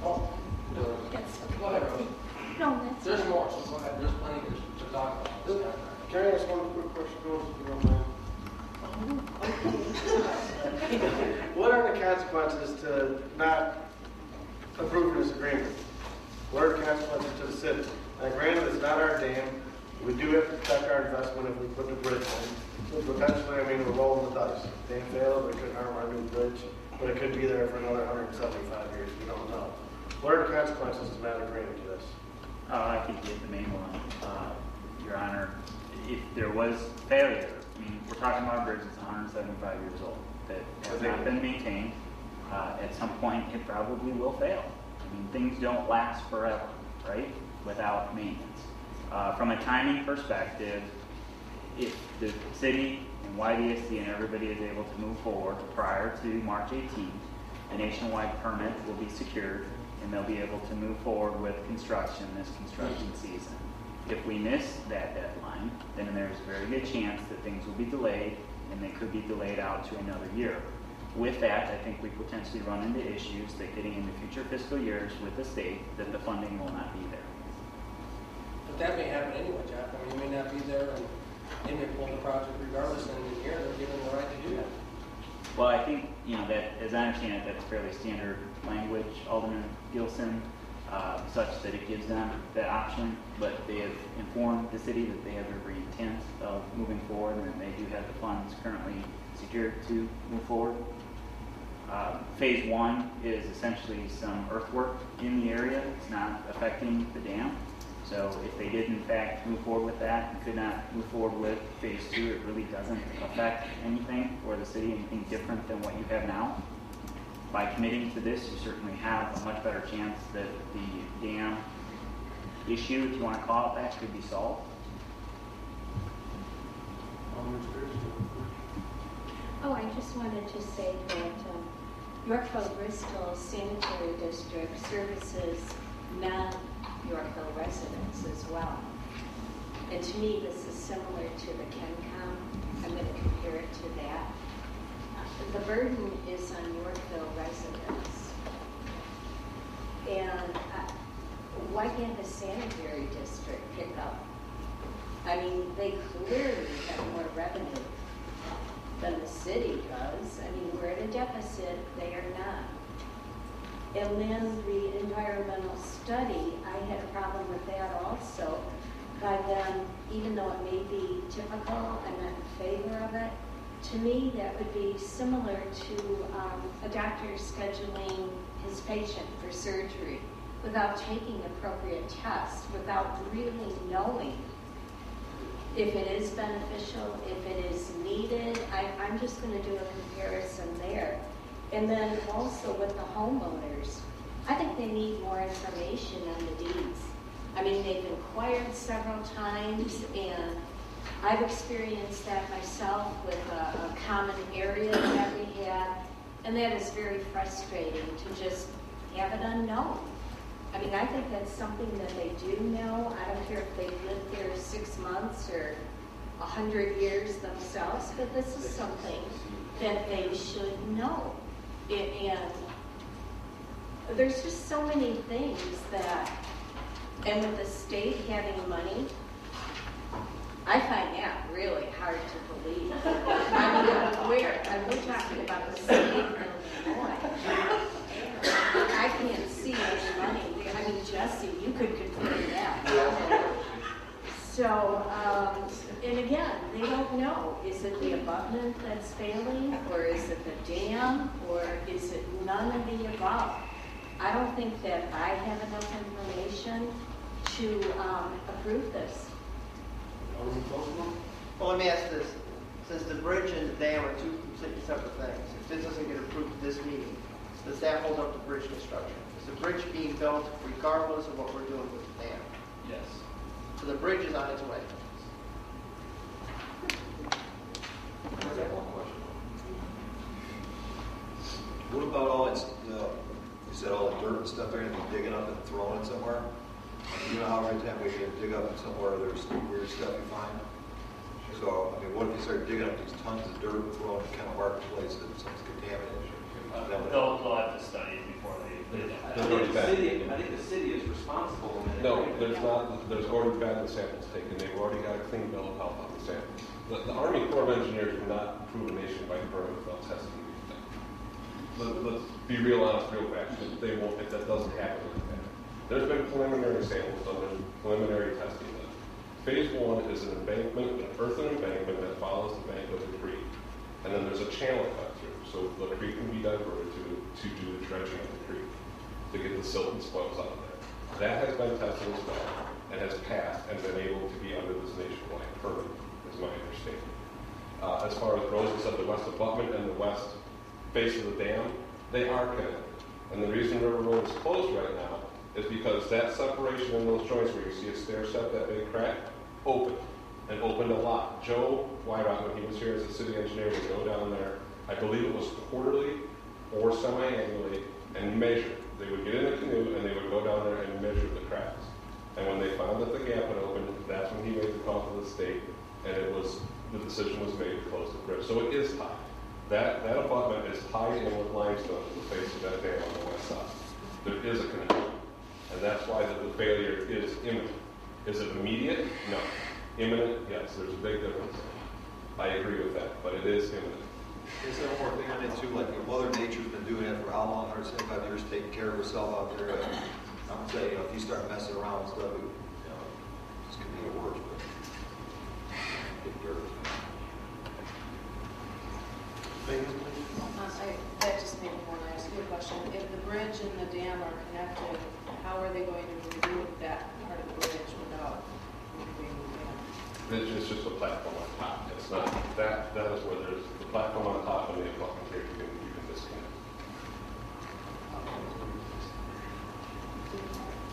Oh, go ahead, Rose.
No, that's.
There's more, so go ahead. There's plenty to talk about. This contract.
Can I ask one quick question, Rose, if you don't mind? What are the consequences to not approving this agreement? What are the consequences to the city? Now, granted, it's not our dam. We do have to protect our investment if we put the bridge in. So potentially, we're rolling the dice. If dam fails, it could harm our new bridge, but it could be there for another 175 years. We don't know. What are the consequences to not agreeing to this?
I think you hit the main one, Your Honor. If there was failure, we're talking about a bridge that's 175 years old that has not been maintained. At some point, it probably will fail. Things don't last forever, right, without maintenance. From a timing perspective, if the city and YDSC and everybody is able to move forward prior to March 18th, a nationwide permit will be secured, and they'll be able to move forward with construction this construction season. If we miss that deadline, then there's a very good chance that things will be delayed, and they could be delayed out to another year. With that, I think we potentially run into issues that getting into future fiscal years with the state, that the funding will not be there.
But that may happen anyway, Jeff. You may not be there, and they may pull the project regardless, and in here they're given the right to do that.
Well, I think, that, as I understand it, that's fairly standard language, Alderman Gilson, such that it gives them that option, but they have informed the city that they have every intent of moving forward, and they do have the funds currently secured to move forward. Phase 1 is essentially some earthwork in the area. It's not affecting the dam. So if they did in fact move forward with that and could not move forward with phase 2, it really doesn't affect anything for the city, anything different than what you have now. By committing to this, you certainly have a much better chance that the dam issue, if you want to call it that, could be solved.
Oh, I just wanted to say that Yorkville Bristol Sanitary District services non-Yorkville residents as well. And to me, this is similar to the KenCom. I'm going to compare it to that. The burden is on Yorkville residents. And why can't the sanitary district pick up? They clearly have more revenue than the city does. We're at a deficit, they are not. And then the environmental study, I had a problem with that also. But even though it may be typical, I'm not in favor of it. To me, that would be similar to a doctor scheduling his patient for surgery without taking appropriate tests, without really knowing if it is beneficial, if it is needed. I'm just going to do a comparison there. And then also with the homeowners, I think they need more information on the deeds. I mean, they've inquired several times, and I've experienced that myself with a common area that we had, and that is very frustrating to just have it unknown. I mean, I think that's something that they do know. I don't care if they've lived there 6 months or 100 years themselves, but this is something that they should know. And there's just so many things that, and with the state having money, I find that really hard to believe. I mean, we're talking about the state of Illinois. I can't see any money there. I mean, Jesse, you could confirm that. So, and again, they don't know. Is it the abutment that's failing, or is it the dam, or is it none of the above? I don't think that I have enough information to approve this.
Well, let me ask this. Since the bridge and the dam are two completely separate things, if this doesn't get approved at this meeting, does that hold up the bridge construction? Is the bridge being built regardless of what we're doing with the dam?
Yes.
So the bridge is on its way.
What about all it's, you said all the dirt and stuff they're going to be digging up and throwing it somewhere? You know how every time we dig up somewhere there's weird stuff you find? So, I mean, what if you start digging up these tons of dirt and throwing it kind of marketplace that something's contaminated?
They'll have to study it before they.
I think the city is responsible.
No, there's not. There's already been the samples taken. They've already got a clean bill of health on the samples. The Army Corps of Engineers would not approve a nationwide permit without testing these things. Let's be real honest, real fast. They won't. If that doesn't happen, there's been preliminary samples done and preliminary testing done. Phase 1 is an embankment, an earthen embankment that follows the bank of the creek, and then there's a channel cut through, so the creek can be diverted to do the dredging of the creek to get the silt and spoils out of there. That has been tested as well and has passed and been able to be under this nationwide permit, is my understanding. As far as Rosa said, the west abutment and the west face of the dam, they are connected. And the reason River Road is closed right now is because that separation in those joints where you see a stair set, that big crack, opened, and opened a lot. Joe Wyrock, when he was here as a city engineer, would go down there, I believe it was quarterly or semi-annually, and measure. They would get in a canoe and they would go down there and measure the cracks. And when they found that the gap had opened, that's when he made the call to the state, and the decision was made to close the bridge. So it is tied. That abutment is tied in with limestone to the face of that dam on the west side. There is a connection. And that's why the failure is imminent. Is it immediate? No. Imminent? Yes. There's a big difference. I agree with that, but it is imminent.
Is there one more thing on it too? Like Mother Nature's been doing it for how long? 175 years, taking care of herself out there. I'm saying, if you start messing around with stuff, it's going to be worse. But get dirt.
That just made me want to ask you a question. If the bridge and the dam are connected, how are they going to remove that part of the bridge without removing the dam?
It's just a platform on top. It's not that is where there's the platform on top and the abutment here you can disconnect.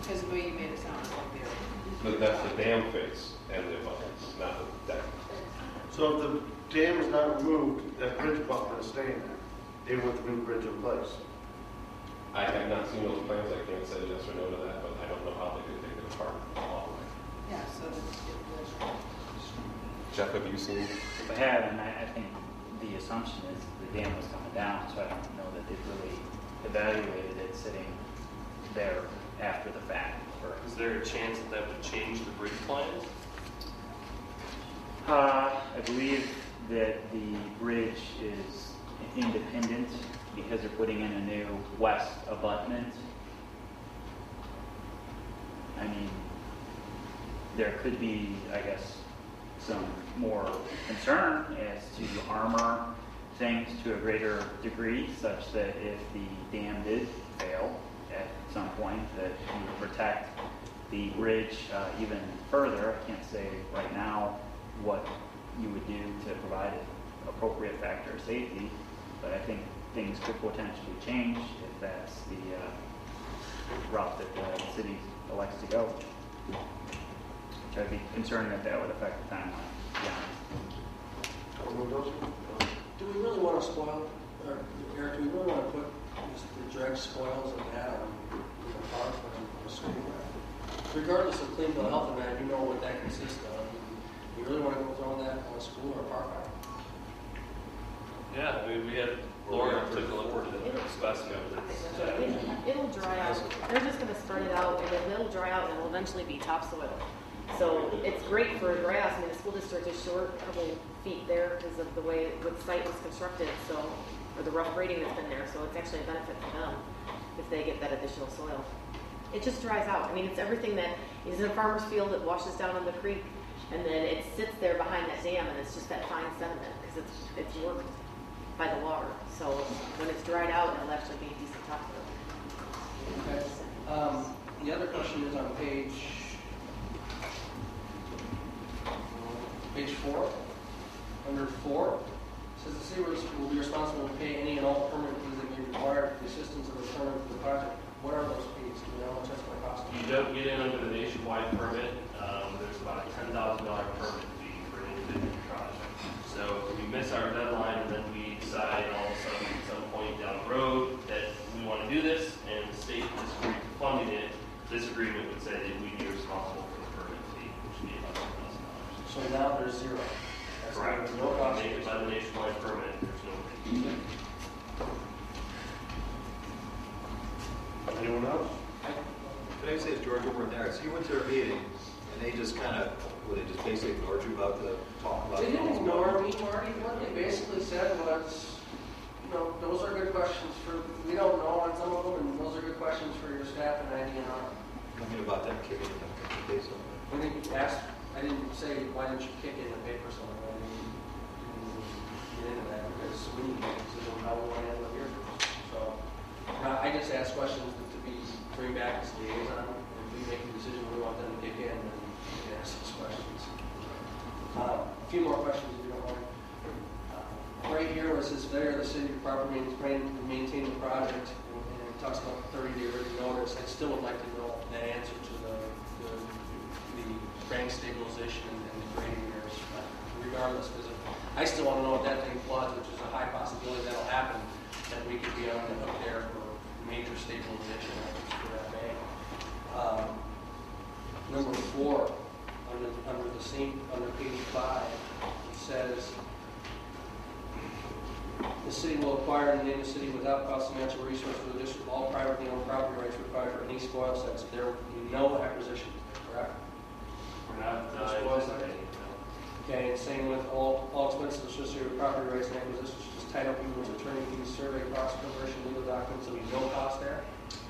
Because the way you made it sound like
But that's the dam face and the abutment, not the deck.
So if the dam is not removed, that bridge abutment is staying there, even with the new bridge in place.
I have not seen those plans. I can't say yes or no to that, but I don't know how they could take it apart all the way.
Yeah, so
Jeff, have you seen?
I have, and I think the assumption is the dam was coming down, so I don't know that they've really evaluated it sitting there after the fact.
Is there a chance that would change the bridge plans?
I believe that the bridge is independent because they're putting in a new west abutment. I mean, there could be, I guess, some more concern as to armor things to a greater degree, such that if the dam did fail at some point, that you would protect the bridge even further. I can't say right now what you would do to provide an appropriate factor of safety, but I think things could potentially change if that's the route that the city elects to go. Which I'd be concerned that that would affect the timeline. Yeah.
Do we really want to spoil, or Eric, do we really want to put the dredge spoils and that on the park or the school? Regardless of Cleanville Health and that, you know what that consists of. You really want to go throw that on a school or a park?
Yeah, I mean, we had Laura took a look at the specimen.
It'll dry out. They're just gonna spread it out, and then it'll dry out, and it'll eventually be topsoil. So it's great for grass. I mean, the school district is short a couple feet there because of the way the site was constructed, so, or the rough grading that's been there, so it's actually a benefit for them if they get that additional soil. It just dries out. I mean, it's everything that is in a farmer's field that washes down on the creek, and then it sits there behind that dam, and it's just that fine sediment because it's worked by the water. So when it's dried out, it'll actually be decent topsoil.
Okay. The other question is on page 4, under 4. It says the city will be responsible to pay any and all permit fees that may be required for the assistance of the permit for the project. What are those fees? Do you know how much that's going to cost?
You don't get in under the nationwide permit. There's about a $10,000 permit fee for an individual project. So if we miss our deadline and then we decide all of a sudden at some point down the road that we want to do this and the state disagrees with funding it, this agreement would say that we'd be responsible for the permit fee, which would be about $10,000.
So now there's zero. That's
Correct.
No cost.
Make it by the nationwide permit, there's no fee.
Anyone else?
Can I say, George, over there, so you went to their meeting, and they just kind of, they just basically ignored you about the talk about
They didn't ignore me, Marty. What they basically said was, those are good questions we don't know on some of them, and those are good questions for your staff and IDNR.
I mean, about them kicking in the case of it.
When they asked, I didn't say, why didn't you kick it in the paper somewhere? I didn't get into that because we need to make a decision on how we want to handle it here. So I just ask questions to bring back as liaison. If we make a decision we want them to kick in, then we can ask those questions. A few more questions if you don't mind. Right here where it says failure of the city to properly maintain the project, and it talks about 30-day written notice, I still would like to know that answer to the bank stabilization and the grading errors, regardless, because I still want to know if that thing floods, which is a high possibility that'll happen, that we could be on the hook there for major stabilization efforts for that bank. Number 4, under page 5, it says the city will acquire and name the city without cost of natural resource for the district all privately owned property rights required for any spoil sites. There will be no acquisition, correct?
We're not
Okay, and same with all expenses associated with property rights and acquisitions, just tied up with attorney fees, survey costs, conversion, legal documents, there'll be no cost there.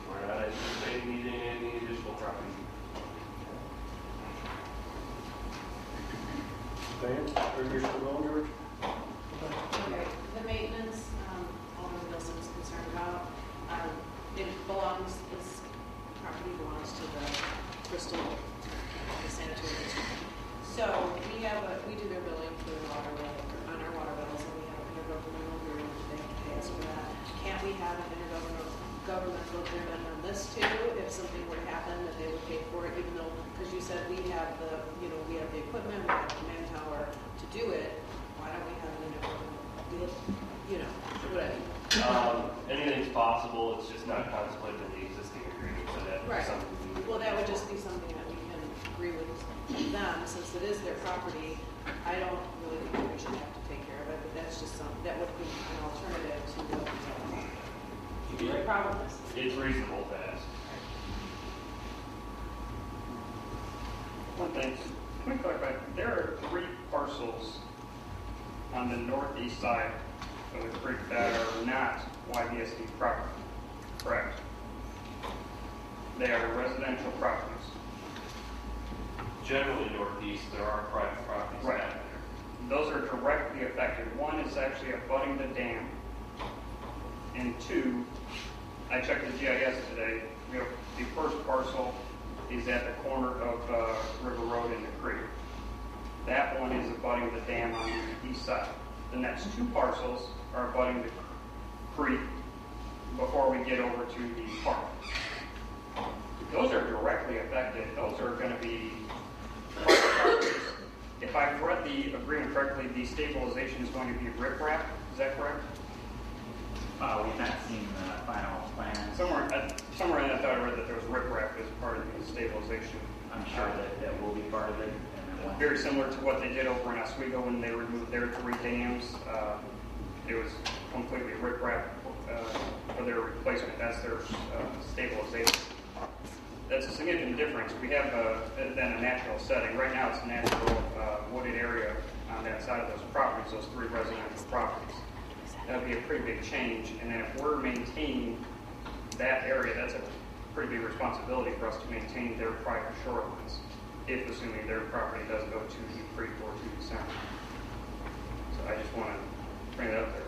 We're not anticipating needing any additional property.
Dan, are you still going, George?
Okay, the maintenance, Alderman Wilson is concerned about, it belongs, this property belongs to the Bristol sanitary district. So we do their billing for the water bill, on our water bills, and we have an intergovernmental agreement that they have to pay us for that. Can't we have an intergovernmental agreement on this too, if something were to happen, that they would pay for it, even though, because you said we have the equipment, we have the manpower to do it, why don't we have an intergovernmental, what I mean?
Anything's possible, it's just not contemplated in the existing agreement, so that
Right.
something we would.
Well, that would just be something that we can agree with them, since it is their property. I don't really think we should have to take care of it, but that's just that would be an alternative to what we do. No problem with this.
It's reasonable to ask.
One thing, can we clarify, there are 3 parcels on the northeast side of the creek that are not YBSD property, correct? They are residential properties.
Generally northeast, there are private properties
Right.
out there.
Those are directly affected. One is actually abutting the dam. And 2, I checked the GIS today. The first parcel is at the corner of River Road and the creek. That one is abutting the dam on the east side. The next 2 parcels are abutting the creek before we get over to the park. those are directly affected. Those are going to be, if I've read the agreement correctly, the stabilization is going to be riprap. Is that correct?
We've not seen the final plan.
Somewhere in that, I thought I read that there was riprap as part of the stabilization.
I'm sure that will be part of it. And
Very similar to what they did over in Oswego when they removed their 3 dams. It was completely riprap for their replacement as their stabilization. That's a significant difference. We have then a natural setting. Right now it's a natural wooded area on that side of those properties, those 3 residential properties. That would be a pretty big change. And then if we're maintaining that area, that's a pretty big responsibility for us to maintain their private shorelines, if assuming their property does go to the creek or to the center. So I just want to bring that up there.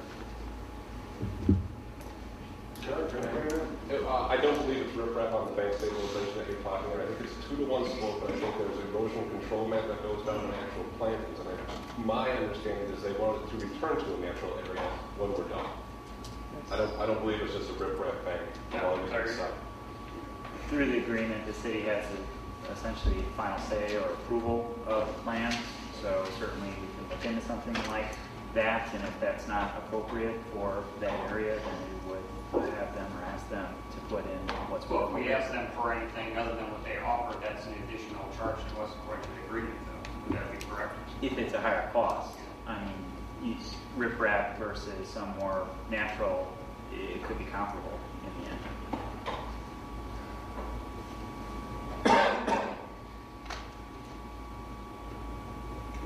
I don't believe it's riprap on the bank stabilization that you're talking about. I think it's 2-to-1 slope, but I think there's an erosion control mat that goes down the actual plantings. And my understanding is they want it to return to a natural area when we're done. I don't believe it's just a riprap bank along the side.
through the agreement, the city has essentially final say or approval of plans. So certainly we can look into something like that, and if that's not appropriate for that area, then we would have them or ask them to put in what's
Well, if we ask them for anything other than what they offer, that's an additional charge to us according to the agreement, though. Would that be correct?
If it's a higher cost. I mean, riprap versus some more natural, it could be comparable in the end.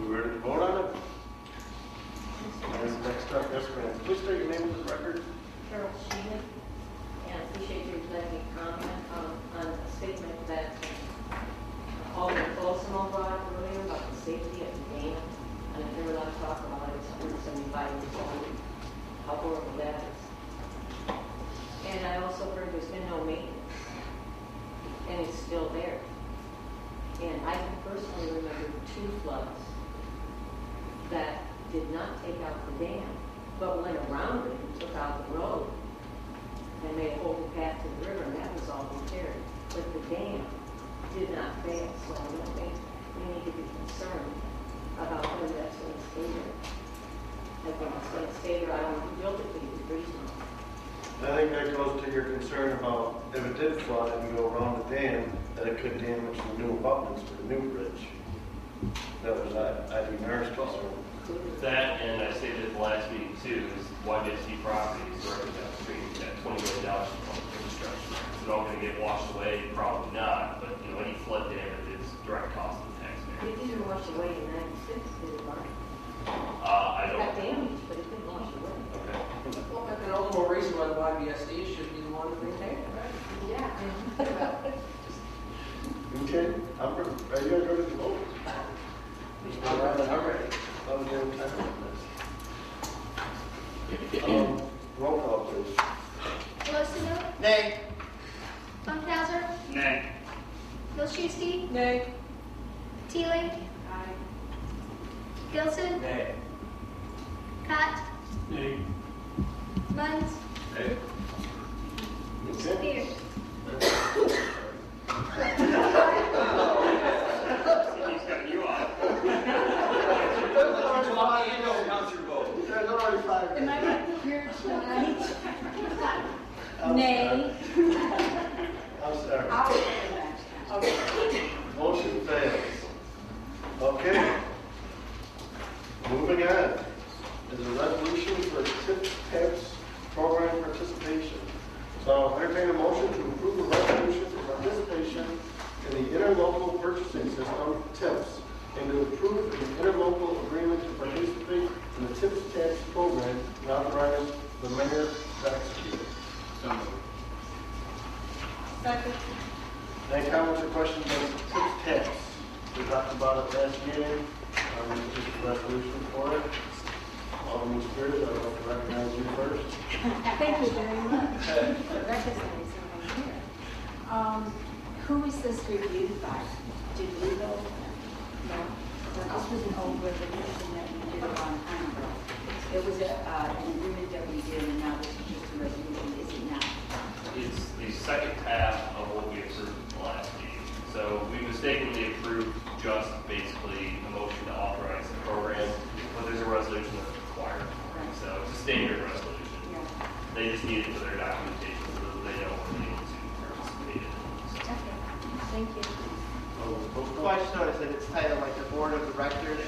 We ready to vote on it? Next up, yes, ma'am. Please state your name for the record.
Carol Sheehan, and I appreciate you letting me comment on a statement that Alderman Colson brought earlier about the safety of the dam. And I never want to talk about it. It's 175 years old. How horrible that is. And I also heard there's been no maintenance. And it's still there. And I can personally remember 2 floods that did not take out the dam, but went around it and took out the road and made a whole path to the river, and that was all repaired. But the dam did not fail, so I don't think we need to be concerned about whether that's going to stay there. I think it's going to stay there. I don't know who built it, but it's reasonable.
I think that goes to your concern about if it did flood and go around the dam, that it could damage the new abutments for the new bridge. That was I'd be nervous concern.
That, and I stated at the last meeting too, is YBSD properties directly downstream at $20 million for infrastructure. Is it all going to get washed away? Probably not, but you know, any flood damage is direct cost to the taxpayer.
It didn't wash away in 96, did it, Mark?
I
It
don't.
got damaged, but it didn't wash away.
Okay.
Well, that's an ultimate reason why the YBSD should be the one to maintain it, right?
Yeah.
Okay, are you going to go to the vote?
I'm ready.
Roll call, please.
Pelosino,
Nay.
Funkhauser,
Nay.
Milczewski,
Nay.
Teeling, Gilson,
Nay.
Cott,
Nay.
Munns,
Hey,
Spears.
He's got you off.
There's already 5.
Am I right here tonight?
Nay. I'm sorry.
I'll say that.
Okay. Motion fails. Okay. Moving on is a resolution for TIPS program participation. So I'll entertain a motion to approve a resolution for participation in the interlocal purchasing system, TIPS, and to approve an interlocal agreement to participate in the TIPS tax program and authorize the mayor to execute.
So moved.
Second.
Any comments or questions on TIPS tax? We talked about it last meeting. Just a resolution for it. Alderman Spears, I'd like to recognize you first.
Thank you very much for recognizing me here. Who is this reviewed by? Did we go? No. This was an old resolution that we did a long time ago. It was an agreement that we did, and now this is just a resolution, is it not?
It's the second half of what we approved the last meeting. So we mistakenly approved just basically a motion to authorize the program, but there's a resolution that's required. So it's a standard resolution. They just need it for their documentation so that they know we're able to participate in it. So.
Okay, thank you.
Well, I just noticed that it's titled like the Board of Directors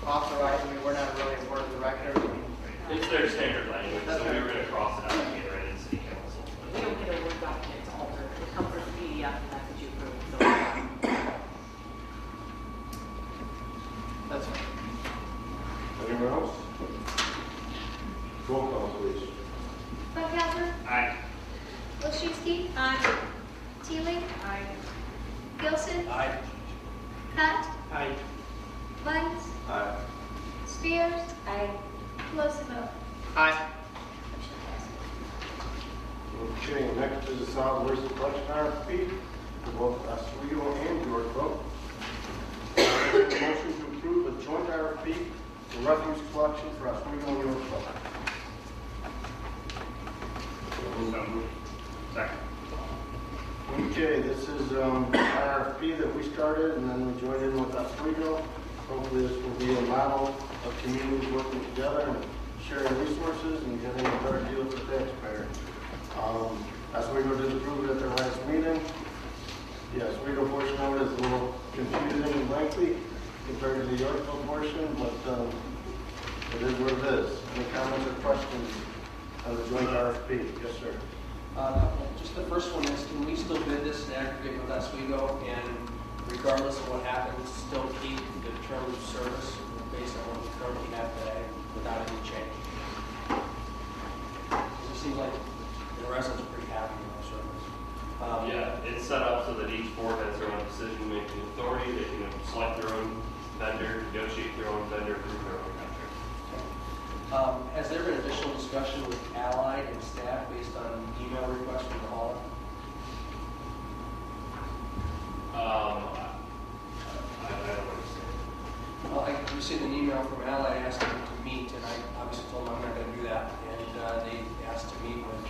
authorized. I mean, we're not really a Board of Directors. I mean,
It's their standard language, so we were going to cross it out and get it right in City Council.
You don't get a Word document to alter. It comes as a PDF and that's what you approve. So
that's fine.
Anyone else? Roll call, please.
Funkhauser.
Aye.
Wilczewski. Aye. Teeling.
I
Gilson.
Aye.
Hutt.
Aye.
Lund.
Aye.
Spears.
Aye.
Colosimo.
Aye.
Okay, next is the solid waste collection RFP for both Oswego and Yorkville. Motion to approve a joint RFP for refuse collection for Oswego and Yorkville.
So moved. Second.
Okay, this is an RFP that we started and then we joined in with Oswego. Hopefully this will be a model of communities working together and sharing resources and getting a better deal for the taxpayer. Oswego did approve it at their last meeting. The Oswego portion of it is a little confusing and lengthy compared to the Yorkville portion, but it is what it is. Any comments or questions on the joint RFP? Yes, sir.
Just the first one is, can we still bid this in aggregate with Oswego and regardless of what happens, still keep the terms of service based on what we currently have today without any change? It seems like the residents are pretty happy with our service.
Yeah, it's set up so that each board has their own decision-making authority. They can select their own vendor, negotiate their own vendor, approve their own contract.
Has there been additional discussion with Allied and staff based on email requests from the hauler?
I don't understand.
Well, I received an email from Allied asking to meet, and I obviously told them I'm not going to do that. And they asked to meet with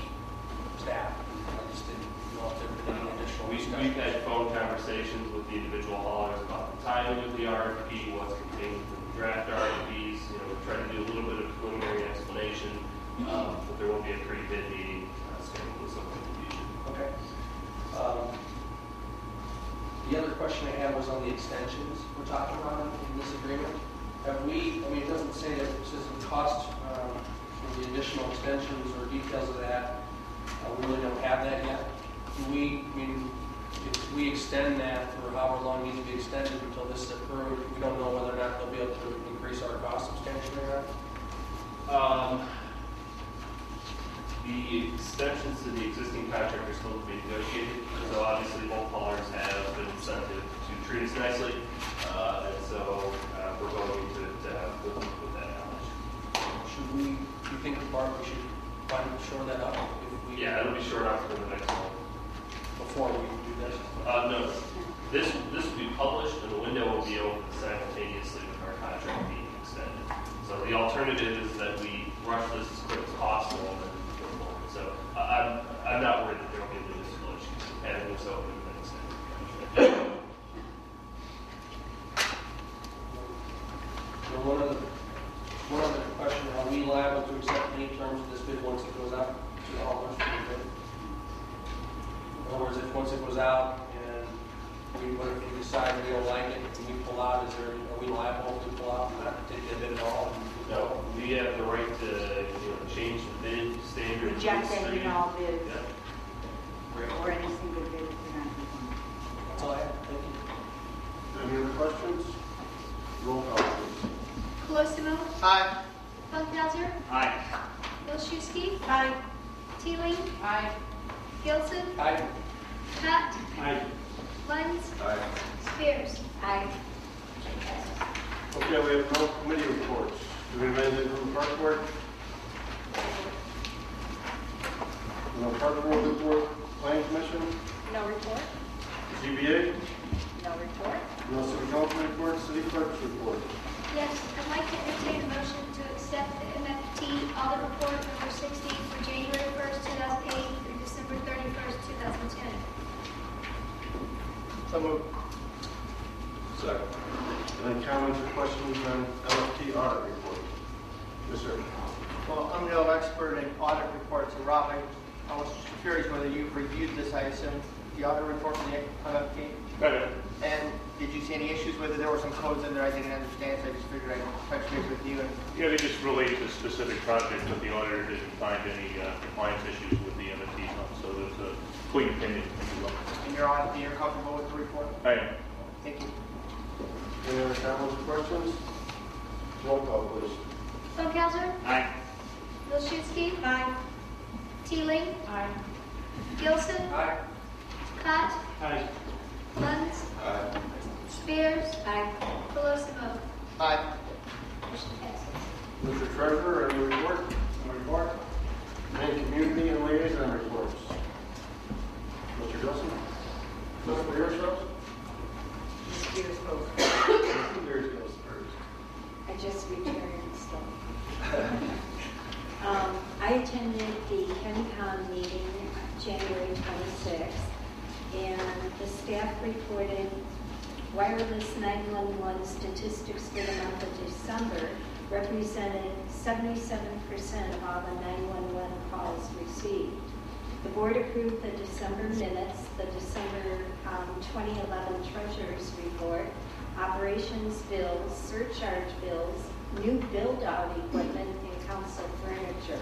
staff. I just didn't know if there had been any additional discussion.
We've had phone conversations with the individual haulers about the timing of the RFP, what's contained in the draft RFPs. You know, we tried to do a little bit of preliminary explanation, but there will be a pre-bid meeting scheduled with some confusion.
Okay. The other question I had was on the extensions we're talking about in this agreement. Have we, I mean, it doesn't say that it says the cost for the additional extensions or details of that. We really don't have that yet. Do we, I mean, if we extend that for however long it needs to be extended until this is approved, we don't know whether or not they'll be able to increase our cost substantially or not?
The extensions to the existing contract are still to be negotiated, so obviously both haulers have an incentive to treat us nicely, and so we're going to have with that knowledge.
Should we, do you think, Bart, we should shore that up? If we,
Yeah, it'll be short up for the next one.
before we do this?
No, this will be published and the window will be open simultaneously with our contract being extended. So the alternative is that we rush this as quick as possible and then go forward. So I'm not worried that there will be logistical issues with having this open and then extended.
So one other question, are we liable to accept any terms of this bid once it goes out to the haulers for the bid? In other words, if once it goes out and what if we decide we don't like it and we pull out, are we liable to pull out and not take the bid at all?
No, we have the right to change the bid standard.
Reject any and all bids.
Yeah.
Great.
Or any single bid if you're not doing.
That's all I have. Thank you.
Any other questions? Roll call, please.
Colosimo.
Aye.
Funkhauser.
Aye.
Wilczewski.
Aye.
Teeling.
Aye.
Gilson.
Aye.
Hutt.
Aye.
Lund.
Aye.
Spears.
Aye.
Okay, we have no committee reports. Do we have anything from the park board? No park board report, plan commission,
No report?
ZBA,
No report?
no city council report, city clerk's report.
Yes, I'd like to entertain a motion to accept the MFT audit report number 60 for January 1st, 2008 through December 31st, 2010.
So moved.
Second.
Any comments or questions on LFT audit report? Yes, sir.
Well, I'm no expert in audit reports, and Rob, I was curious whether you've reviewed this, I assume, the audit report from the LFT?
Okay.
And did you see any issues with it? There were some codes in there I didn't understand, so I just figured I'd touch base with you. And
Yeah, they just relate to specific projects, but the auditor didn't find any compliance issues with the MFT funds, so there's a clean opinion, if you will.
and you're comfortable with the report?
I am.
Thank you.
Any other comments or questions? Roll call, please.
Funkelsler?
Aye.
Wilczynski?
Aye.
Teeling?
Aye.
Gilson?
Aye.
Cott?
Aye.
Lund?
Aye.
Spears? Aye. Colosimo?
Aye.
Motion passes.
Mr. Treasurer, any report? No report. Any community and liaison reports? Mr. Gilson? Mr. Spears goes?
Spears vote.
Mr. Spears goes first.
I just returned, so. I attended the CenCom meeting January 26th, and the staff reported wireless 911 statistics for the month of December represented 77% of all the 911 calls received. The board approved the December minutes, the December 2011 treasurer's report, operations bills, surcharge bills, new build-out equipment, and council furniture.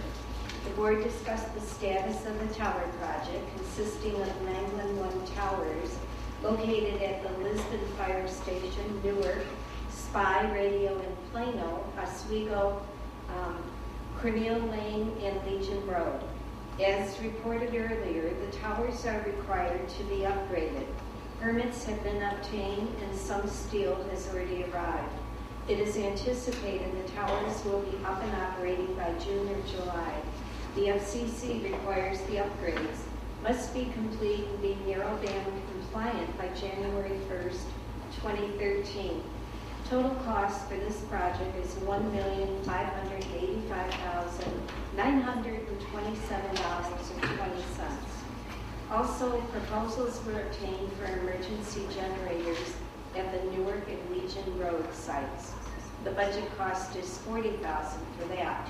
The board discussed the status of the tower project consisting of 911 towers located at the Lisbon Fire Station, Newark, Spy Radio in Plano, Oswego, Cornell Lane, and Legion Road. As reported earlier, the towers are required to be upgraded. Permits have been obtained and some steel has already arrived. It is anticipated the towers will be up and operating by June or July. The FCC requires the upgrades must be complete and be narrowband compliant by January 1st, 2013. Total cost for this project is $1,585,927.20. Also, proposals were obtained for emergency generators at the Newark and Legion Road sites. The budget cost is $40,000 for that.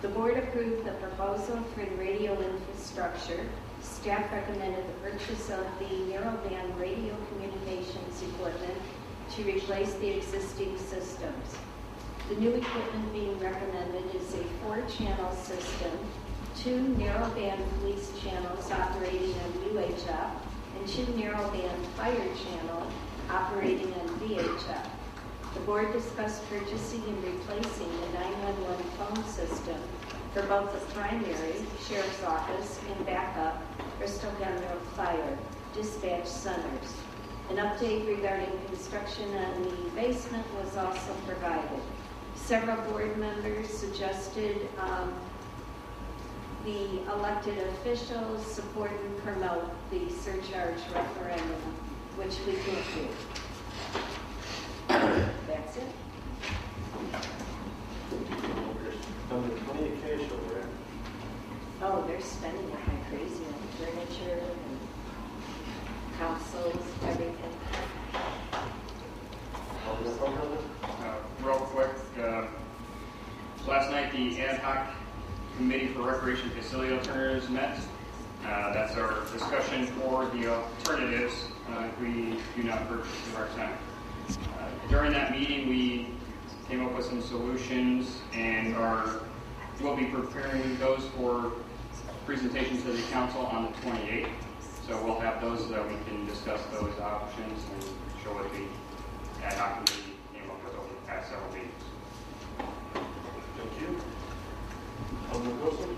The board approved the proposal for the radio infrastructure. Staff recommended the purchase of the narrowband radio communications equipment to replace the existing systems. The new equipment being recommended is a 4-channel system, 2 narrowband police channels operating on UHF, and 2 narrowband fire channel operating on VHF. The board discussed purchasing and replacing the 911 phone system for both the primary, sheriff's office, and backup, Bristol Gunner Fire dispatch centers. An update regarding construction on the basement was also provided. Several board members suggested the elected officials support and promote the surcharge referendum, which we can't do. That's it.
Under communication, right?
Oh, they're spending it like crazy on furniture and councils, everything.
Real quick, last night the ad hoc committee for recreation facility alternatives met. That's our discussion for the alternatives if we do not purchase the rec center. During that meeting, we came up with some solutions and we'll be preparing those for presentation to the council on the 28th. So we'll have those so that we can discuss those options and show what the ad hoc committee came up with over the past several meetings.
Thank you. Alderman Wilson?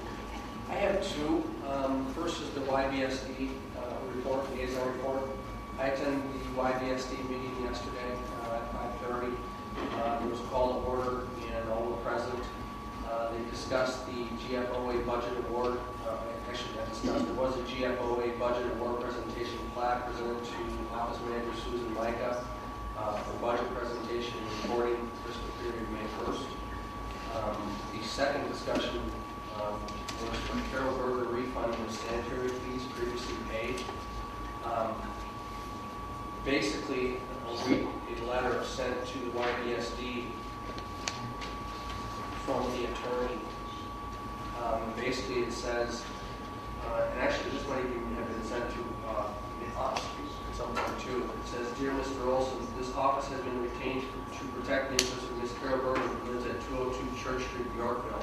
I have two. First is the YBSD report, liaison report. I attended the YBSD meeting yesterday at 5:30. There was a call to order and all were present. They discussed the GFOA budget award. Actually, not discussed. There was a GFOA budget award presentation plaque presented to Office Manager Susan Micah for budget presentation and reporting fiscal period May 1st. The second discussion was for Carol Berger refunding of sanitary fees previously paid. basically, I'll read a letter sent to the YBSD from the attorney. Basically, it says, and actually this might even have been sent to us at some point too. It says, "Dear Mr. Olson, this office has been retained to protect the interests of Ms. Carol Berger, who lives at 202 Church Street, Yorkville.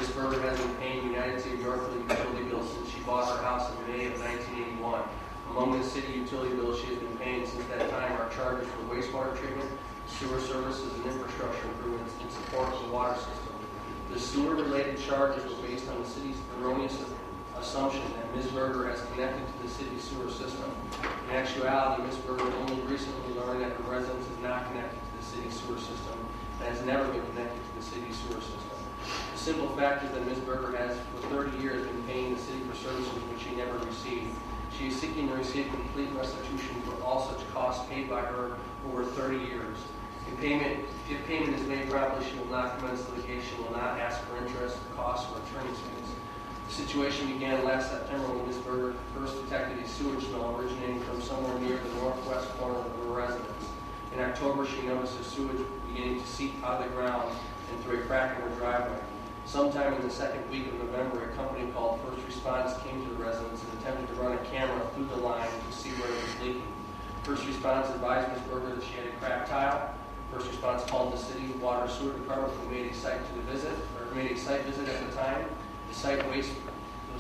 Ms. Berger has been paying United City of Yorkville utility bills since she bought her house in May of 1981. Among the city utility bills she has been paying since that time are charges for wastewater treatment, sewer services, and infrastructure improvements in support of the water system. The sewer-related charges were based on the city's erroneous assumption that Ms. Berger has connected to the city's sewer system. In actuality, Ms. Berger only recently learned that her residence is not connected to the city's sewer system and has never been connected to the city's sewer system. The simple fact is that Ms. Berger has, for 30 years, been paying the city for services which she never received. She is seeking to receive complete restitution for all such costs paid by her over 30 years. If payment is made properly, she will not commence litigation, will not ask for interest, costs, or attorney's fees. The situation began last September when Ms. Berger first detected a sewage smell originating from somewhere near the northwest corner of her residence. In October, she noticed the sewage beginning to seep out of the ground and through a crack in her driveway. Sometime in the second week of November, a company called First Response came to the residence and attempted to run a camera through the line to see where it was leaking. First Response advised Ms. Berger that she had a cracked tile. First Response called the city water sewer department, who made a site visit at the time. The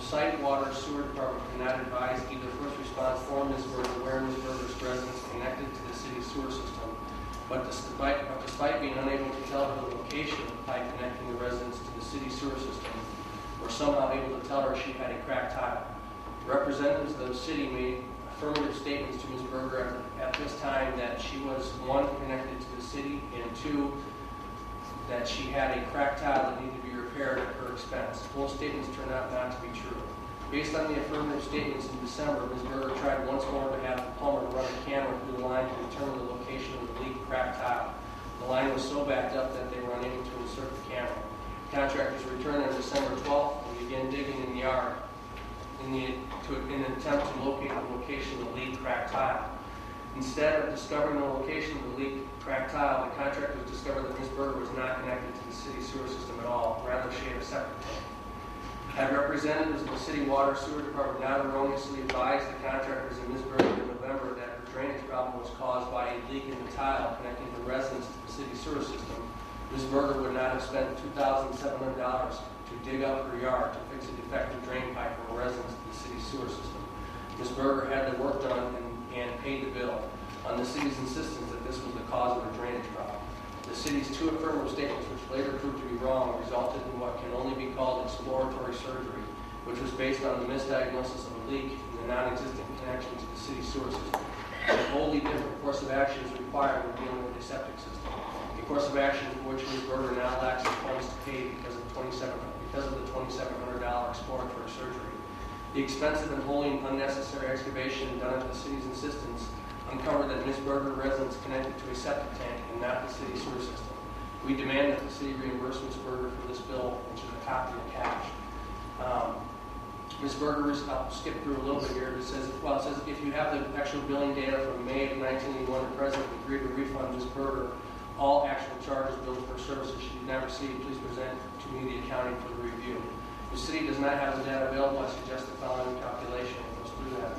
site water sewer department could not advise either First Response or Ms. Berger where Ms. Berger's residence connected to the city's sewer system. But despite being unable to tell her the location of the pipe connecting the residence to the city sewer system, were somehow able to tell her she had a cracked tile. Representatives of the city made affirmative statements to Ms. Berger at this time that she was, one, connected to the city, and two, that she had a cracked tile that needed to be repaired at her expense. Both statements turned out not to be true. Based on the affirmative statements in December, Ms. Berger tried once more to have the plumber run a camera through the line to determine the location of the leaked cracked tile. The line was so backed up that they were unable to insert the camera. Contractors returned on December 12th and began digging in the yard in an attempt to locate the location of the leaked cracked tile. Instead of discovering the location of the leaked cracked tile, the contractors discovered that Ms. Berger was not connected to the city sewer system at all. Rather, she had a septic tank. Had representatives of the city water sewer department not erroneously advised the contractors and Ms. Berger in November that her drainage problem was caused by a leak in the tile connecting the residence to the city sewer system, Ms. Berger would not have spent $2,700 to dig up her yard to fix a defective drain pipe from a residence to the city sewer system. Ms. Berger had the work done and paid the bill on the city's insistence that this was the cause of her drainage problem. The city's two affirmative statements, which later proved to be wrong, resulted in what can only be called exploratory surgery, which was based on the misdiagnosis of a leak in the non-existent connection to the city sewer system. A wholly different course of action is required when dealing with a septic system. A course of action for which Ms. Berger now lacks the funds to pay because of the $2,700 exploratory surgery. The expensive and wholly unnecessary excavation done at the city's insistence uncovered that Ms. Berger's residence connected to a septic tank and not the city sewer system. We demand that the city reimburse Ms. Berger for this bill, which is a copy of cash. Ms. Berger, I'll skip through a little bit here. It says if you have the actual billing data from May of 1981 to present, we agree to refund Ms. Berger all actual charges billed for services she did not receive. Please present to me the accounting for the review. The city does not have the data available. I suggest the following calculation. It goes through that.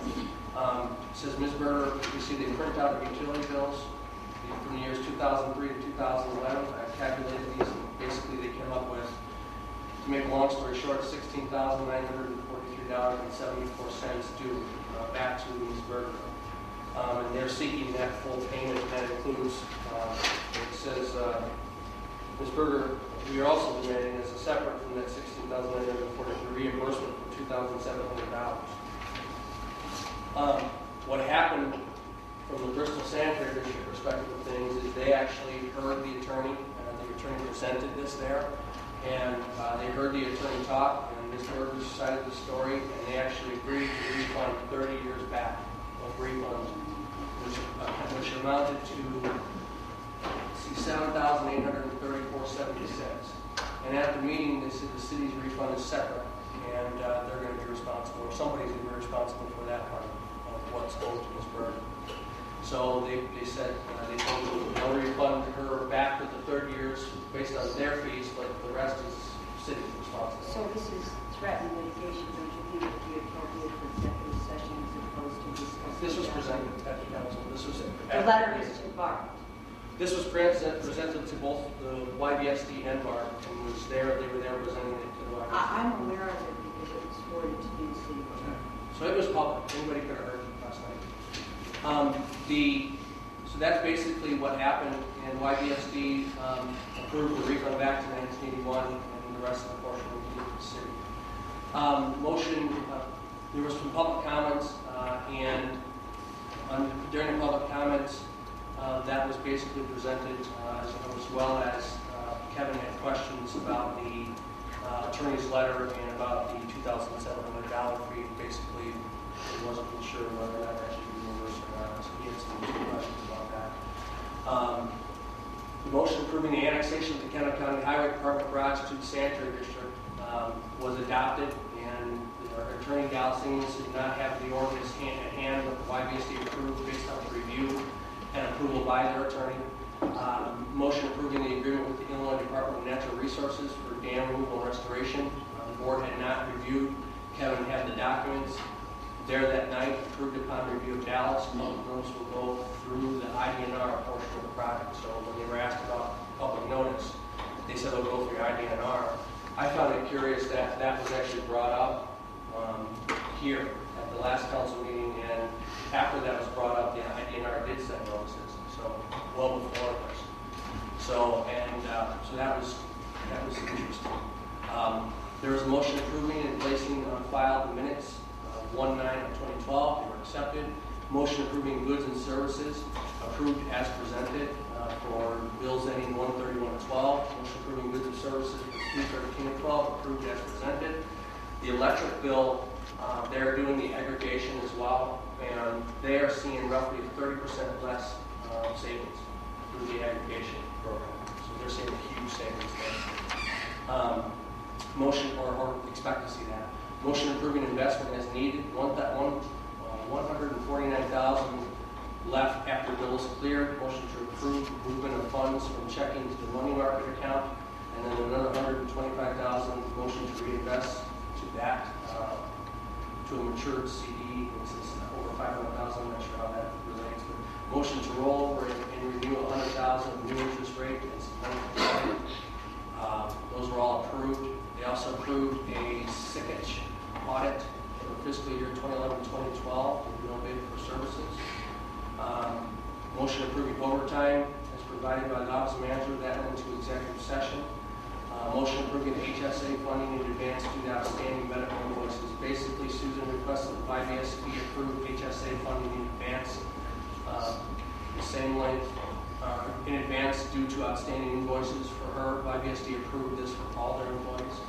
It says Ms. Berger, you see they print out the utility bills from the years 2003 to 2011. I've calculated these, and basically they came up with, to make a long story short, $16,943.74 due back to Ms. Berger. And they're seeking that full payment. That includes, it says, Ms. Berger, we are also demanding as a separate from that $16,943 reimbursement for $2,700. What happened from the Bristol Sanitary District perspective of things is they actually heard the attorney. The attorney presented this there, and they heard the attorney talk, and Ms. Berger cited the story, and they actually agreed to refund 30 years back of refunds, which amounted to $7,834.76. And at the meeting, they said the city's refund is separate, and they're going to be responsible, or somebody's going to be responsible for that part of what's owed to Ms. Berger. So they said, they told me they'll refund her back for the 30 years based on their fees, but the rest is city responsibility.
So this is threatened litigation, don't you think it would be appropriate for executive session as opposed to discussing?
This was presented at the council. This was
The letter is to Bart.
This was presented to both the YBSD and BART, and was there. They were there presenting it to the YBSD.
I'm aware of it because it was forwarded to me, so.
So it was public. Anybody could have heard it last night. So that's basically what happened, and YBSD approved the refund back to 1981, and the rest of the portion will be to the city. There was some public comments, and during the public comments, that was basically presented as well as Kevin had questions about the attorney's letter and about the $2,700 fee. Basically, he wasn't sure whether that actually be reimbursed or not, so he had some questions about that. The motion approving the annexation of the Kennesaw County Highway Department garage to the sanitary district was adopted, and our attorney Galsines did not have the ordinance at hand, but the YBSD approved based on the review and approval by their attorney. Motion approving the agreement with the Illinois Department of Natural Resources for dam removal and restoration. The board had not reviewed. Kevin had the documents there that night, approved upon review of Dallas. Public notice will go through the IDNR portion of the project. So when they were asked about public notice, they said they'll go through IDNR. I found it curious that that was actually brought up here at the last council meeting, and after that was brought up, the IDNR did send notices, so well before us. So that was interesting. There was a motion approving and placing on file the minutes 1/9 of 2012. They were accepted. Motion approving goods and services approved as presented for bills ending 1/31/12. Motion approving goods and services for 2/13/12 approved as presented. The electric bill, they're doing the aggregation as well, and they are seeing roughly 30% less savings through the aggregation program. So they're seeing a huge savings there. Motion, or expect to see that. Motion approving investment as needed. 149,000 left after bills cleared. Motion to approve movement of funds from checking to the money market account, and then another 125,000 motion to reinvest to that to a matured CD. This is over 500,000. I'm not sure how that relates, but motion to roll over and renew 100,000 of new interest rate. Those were all approved. They also approved a SICH audit for fiscal year 2011-2012 with no bid for services. Motion approving overtime as provided by the office manager. That went into executive session. Motion approving HSA funding in advance to the outstanding medical invoices. Basically, Susan requested the YBSD approve HSA funding in advance, the same length in advance due to outstanding invoices for her. YBSD approved this for all their employees.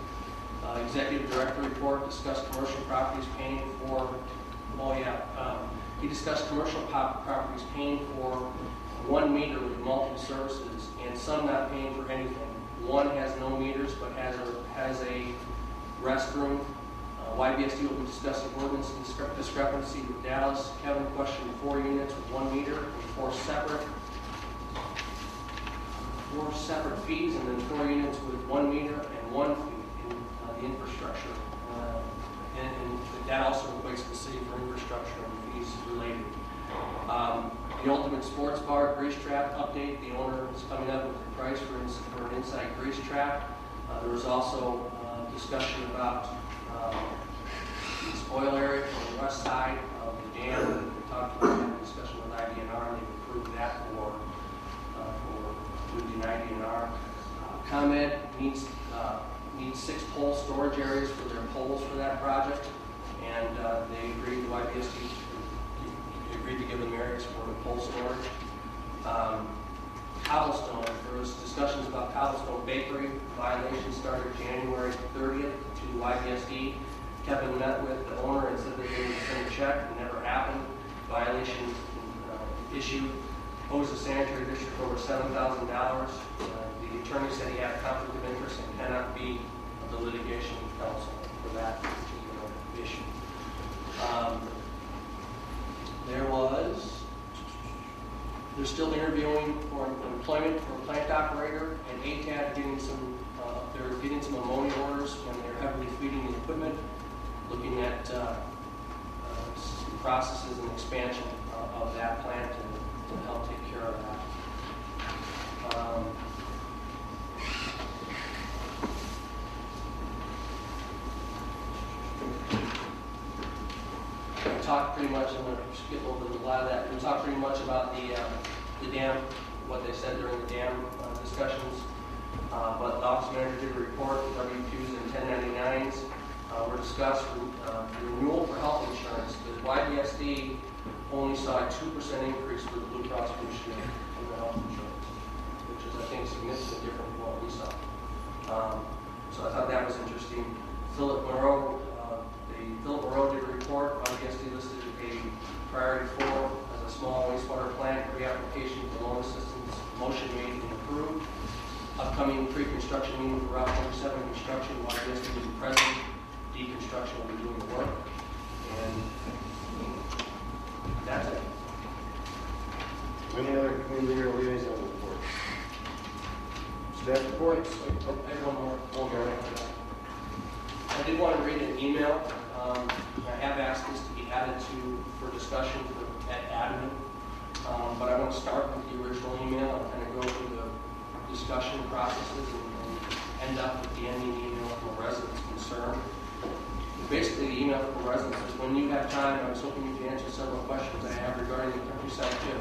Executive Director report discussed commercial properties paying for, he discussed commercial properties paying for 1 meter with multiple services and some not paying for anything. One has no meters but has a restroom. YBSD will be discussing ordinance discrepancy with Dallas. Kevin questioned 4 units with 1 meter and 4 separate fees, and then 4 units with 1 meter and 1 fee in the infrastructure. And that also equates to the city for infrastructure and fees related. The Ultimate Sports Bar grease trap update. The owner is coming up with a price for an inside grease trap. There was also discussion about the spoil area on the west side of the dam. We talked about that discussion with IDNR, and they approved that with the IDNR. ComEd needs 6 pole storage areas for their poles for that project, and they agreed, the YBSD agreed to give them areas for the pole storage. Cobblestone, there was discussions about Cobblestone Bakery. Violation started January 30th to YBSD. Kevin met with the owner and said that they would send a check. It never happened. Violation issued. Owes the sanitary district over $7,000. The attorney said he had a conflict of interest and cannot be the litigation counsel for that particular issue. There was still interviewing for employment for a plant operator, and ATAD they're getting some ammonia orders, and they're heavily feeding the equipment, looking at some processes and expansion of that plant to help take care of that. We talked pretty much, I'm going to skip over a lot of that. We talked pretty much about the dam, what they said during the dam discussions. But the office manager did a report, WQs and 1099s were discussed for renewal for health insurance. The YDSD only saw a 2% increase for the Blue Cross Blue Shield in the health insurance, which is, I think, significantly different from what we saw. So I thought that was interesting. Philip Moreau did a report. YDSD listed a priority 4 as a small wastewater plant pre-application for loan assistance. Motion made and approved. Upcoming pre-construction meeting for Route 47 construction. YDSD will be present. Deconstruction will be doing the work. And that's it.
Any other community or liaison reports? Staff reports?
I have one more. I did want to read an email. I have asked this to be added for discussion at admin, but I want to start with the original email and kind of go through the discussion processes and end up with the ending email from a resident's concern. Basically, the email from a resident says, when you have time, I was hoping you could answer several questions I have regarding the countryside TIF.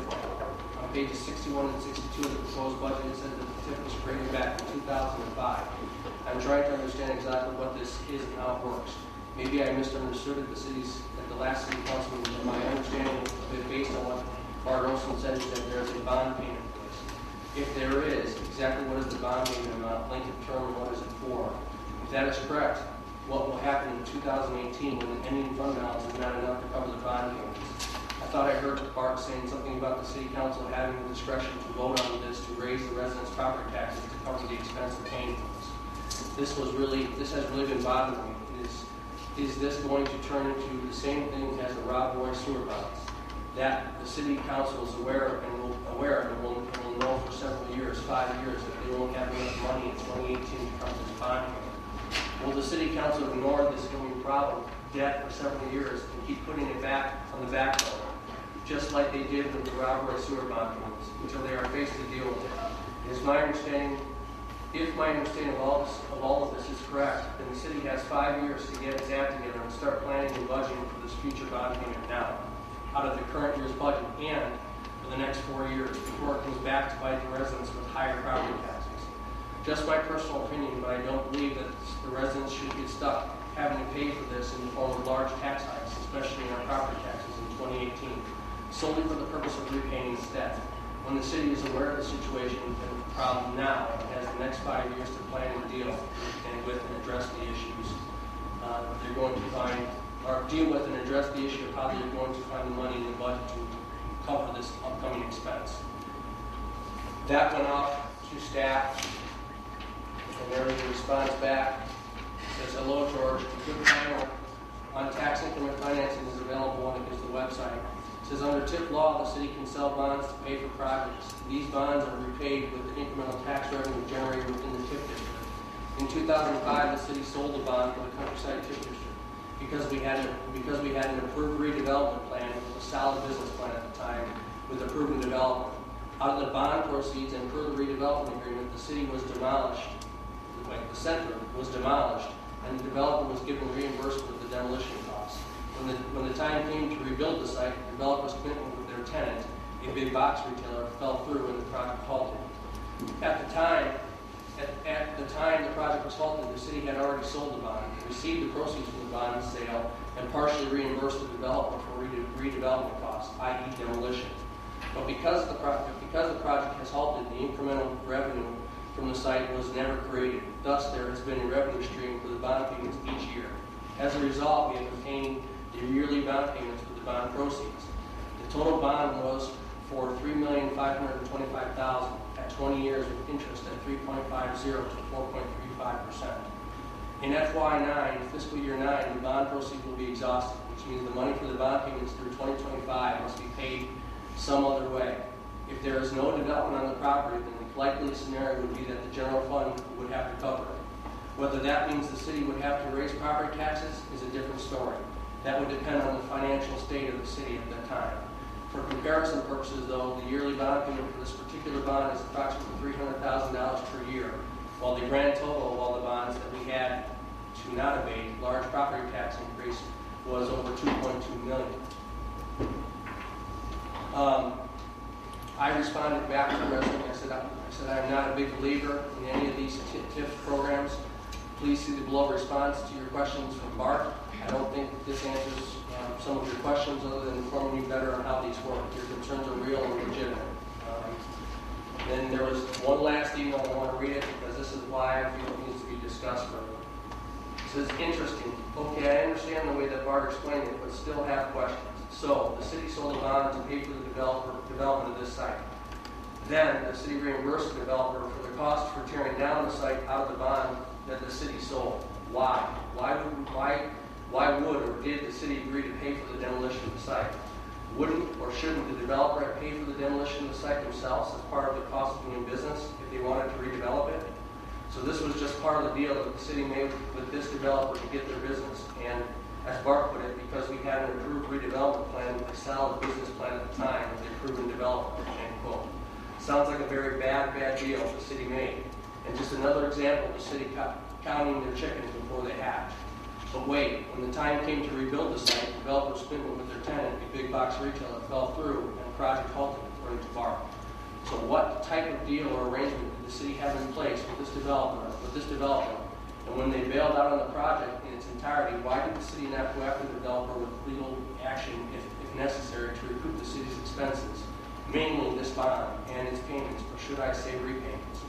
On pages 61 and 62 of the proposed budget, it said that the TIF was created back in 2005. I'm trying to understand exactly what this is and how it works. Maybe I misunderstood at the last city council meeting, but my understanding of it based on what Bart Olson said is that there's a bond payment for this. If there is, exactly what is the bond payment amount, length of term, and what is it for? If that is correct, what will happen in 2018 when the ending fund balance is not enough to cover the bond payments? I thought I heard Bart saying something about the city council having the discretion to vote on this to raise the residents' property taxes to cover the expense of paying for this. This has really been bothering me. Is this going to turn into the same thing as the Rob Roy sewer bonds? That the city council is aware and will know for several years, 5 years, that they won't have enough money in 2018 to cover this bond payment. Will the city council ignore this going problem, debt, for several years and keep putting it back on the back burner, just like they did with the Rob Roy sewer bond payments, until they are faced to deal with it? It is my understanding. If my understanding of all of this is correct, then the city has 5 years to get its act together and start planning and budgeting for this future bond payment now, out of the current year's budget and for the next 4 years, before it comes back to bite the residents with higher property taxes. Just my personal opinion, but I don't believe that the residents should get stuck having to pay for this in the form of large tax hikes, especially in our property taxes in 2018, solely for the purpose of repaying this debt. When the city is aware of the situation and the problem now, and has the next 5 years to plan and deal with and address the issues, they're going to find, or deal with and address the issue of how they're going to find the money in the budget to cover this upcoming expense. That went off to staff, and there was a response back. It says, hello, George. A good panel on tax increment financing is available on the website. It says, under TIF law, the city can sell bonds to pay for projects. These bonds are repaid with the incremental tax revenue generated within the TIF district. In 2005, the city sold a bond for the countryside TIF district because we had an approved redevelopment plan, a solid business plan at the time, with approved development. Out of the bond proceeds and per the redevelopment agreement, the city was demolished. The center was demolished, and the developer was given reimbursement of the demolition costs. When the time came to rebuild the site, the developer's commitment with their tenant, a big box retailer, fell through and the project halted. At the time the project was halted, the city had already sold the bond, received the proceeds from the bond sale, and partially reimbursed the developer for redevelopment costs, i.e. demolition. But because the project has halted, the incremental revenue from the site was never created. Thus, there has been a revenue stream for the bond payments each year. As a result, we have been paying the yearly bond payments with the bond proceeds. The total bond was for $3,525,000 at 20 years with interest at 3.50 to 4.35%. In FY9, fiscal year 9, the bond proceeds will be exhausted, which means the money for the bond payments through 2025 must be paid some other way. If there is no development on the property, then the likely scenario would be that the general fund would have to cover it. Whether that means the city would have to raise property taxes is a different story. That would depend on the financial state of the city at that time. For comparison purposes, though, the yearly bond payment for this particular bond is approximately $300,000 per year, while the grand total of all the bonds that we had to not abate large property tax increase was over $2.2 million. I responded back to the resident. I said I'm not a big believer in any of these TIF programs. Please see the below response to your questions from Bart. I don't think this answers some of your questions other than informing you better on how these work. Your concerns are real and legitimate. Then there was one last email. I want to read it because this is why I feel it needs to be discussed further. It says, interesting. Okay, I understand the way that Bart explained it, but still have questions. So, the city sold a bond to pay for the development of this site. Then, the city reimbursed the developer for the cost for tearing down the site out of the bond that the city sold. Why? Why would or did the city agree to pay for the demolition of the site? Wouldn't or shouldn't the developer have paid for the demolition of the site themselves as part of the cost of doing business if they wanted to redevelop it? So this was just part of the deal that the city made with this developer to get their business. And as Bart put it, because we had an approved redevelopment plan, a solid business plan at the time with the approved developer, end quote. Sounds like a very bad deal the city made. And just another example of the city counting their chickens before they hatch. But wait, when the time came to rebuild the site, developers split with their tenant, a big box retailer, fell through and the project halted, according to Bart. So what type of deal or arrangement did the city have in place with this developer? And when they bailed out on the project in its entirety, why did the city not go after the developer with legal action if necessary to recoup the city's expenses, mainly this bond and its payments, or should I say repayments?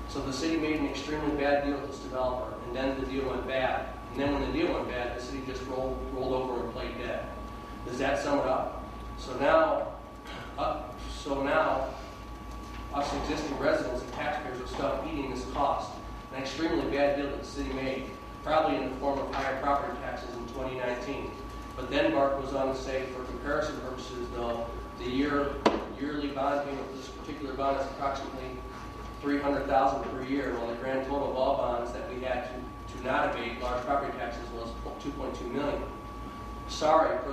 So the city made an extremely bad deal with this developer, and then the deal went bad. And then when the deal went bad, the city just rolled over and played dead. Does that sum it up? So now, us existing residents and taxpayers are stuck eating this cost. An extremely bad deal that the city made, probably in the form of higher property taxes in 2019. But then Bart goes on to say, for comparison purposes, though, the yearly bond payment for this particular bond is approximately $300,000 per year, while the grand total of all bonds that we had to not abate large property taxes was $2.2 million. But per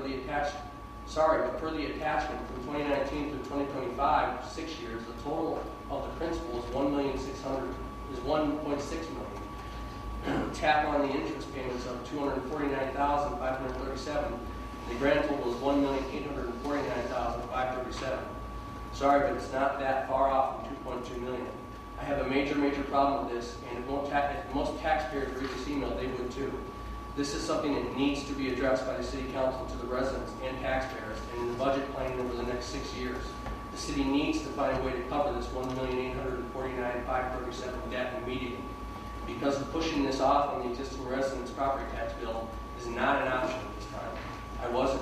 the attachment from 2019 through 2025, 6 years, the total of the principal is $1.6 million. Tap on the interest payments of $249,537. The grand total is $1,849,537. Sorry, but it's not that far off from $2.2 million. I have a major problem with this, and if most taxpayers read this email, they would too. This is something that needs to be addressed by the city council to the residents and taxpayers, and in the budget planning over the next 6 years. The city needs to find a way to cover this $1,849,537 debt immediately. Because of pushing this off on the existing residents' property tax bill is not an option at this time.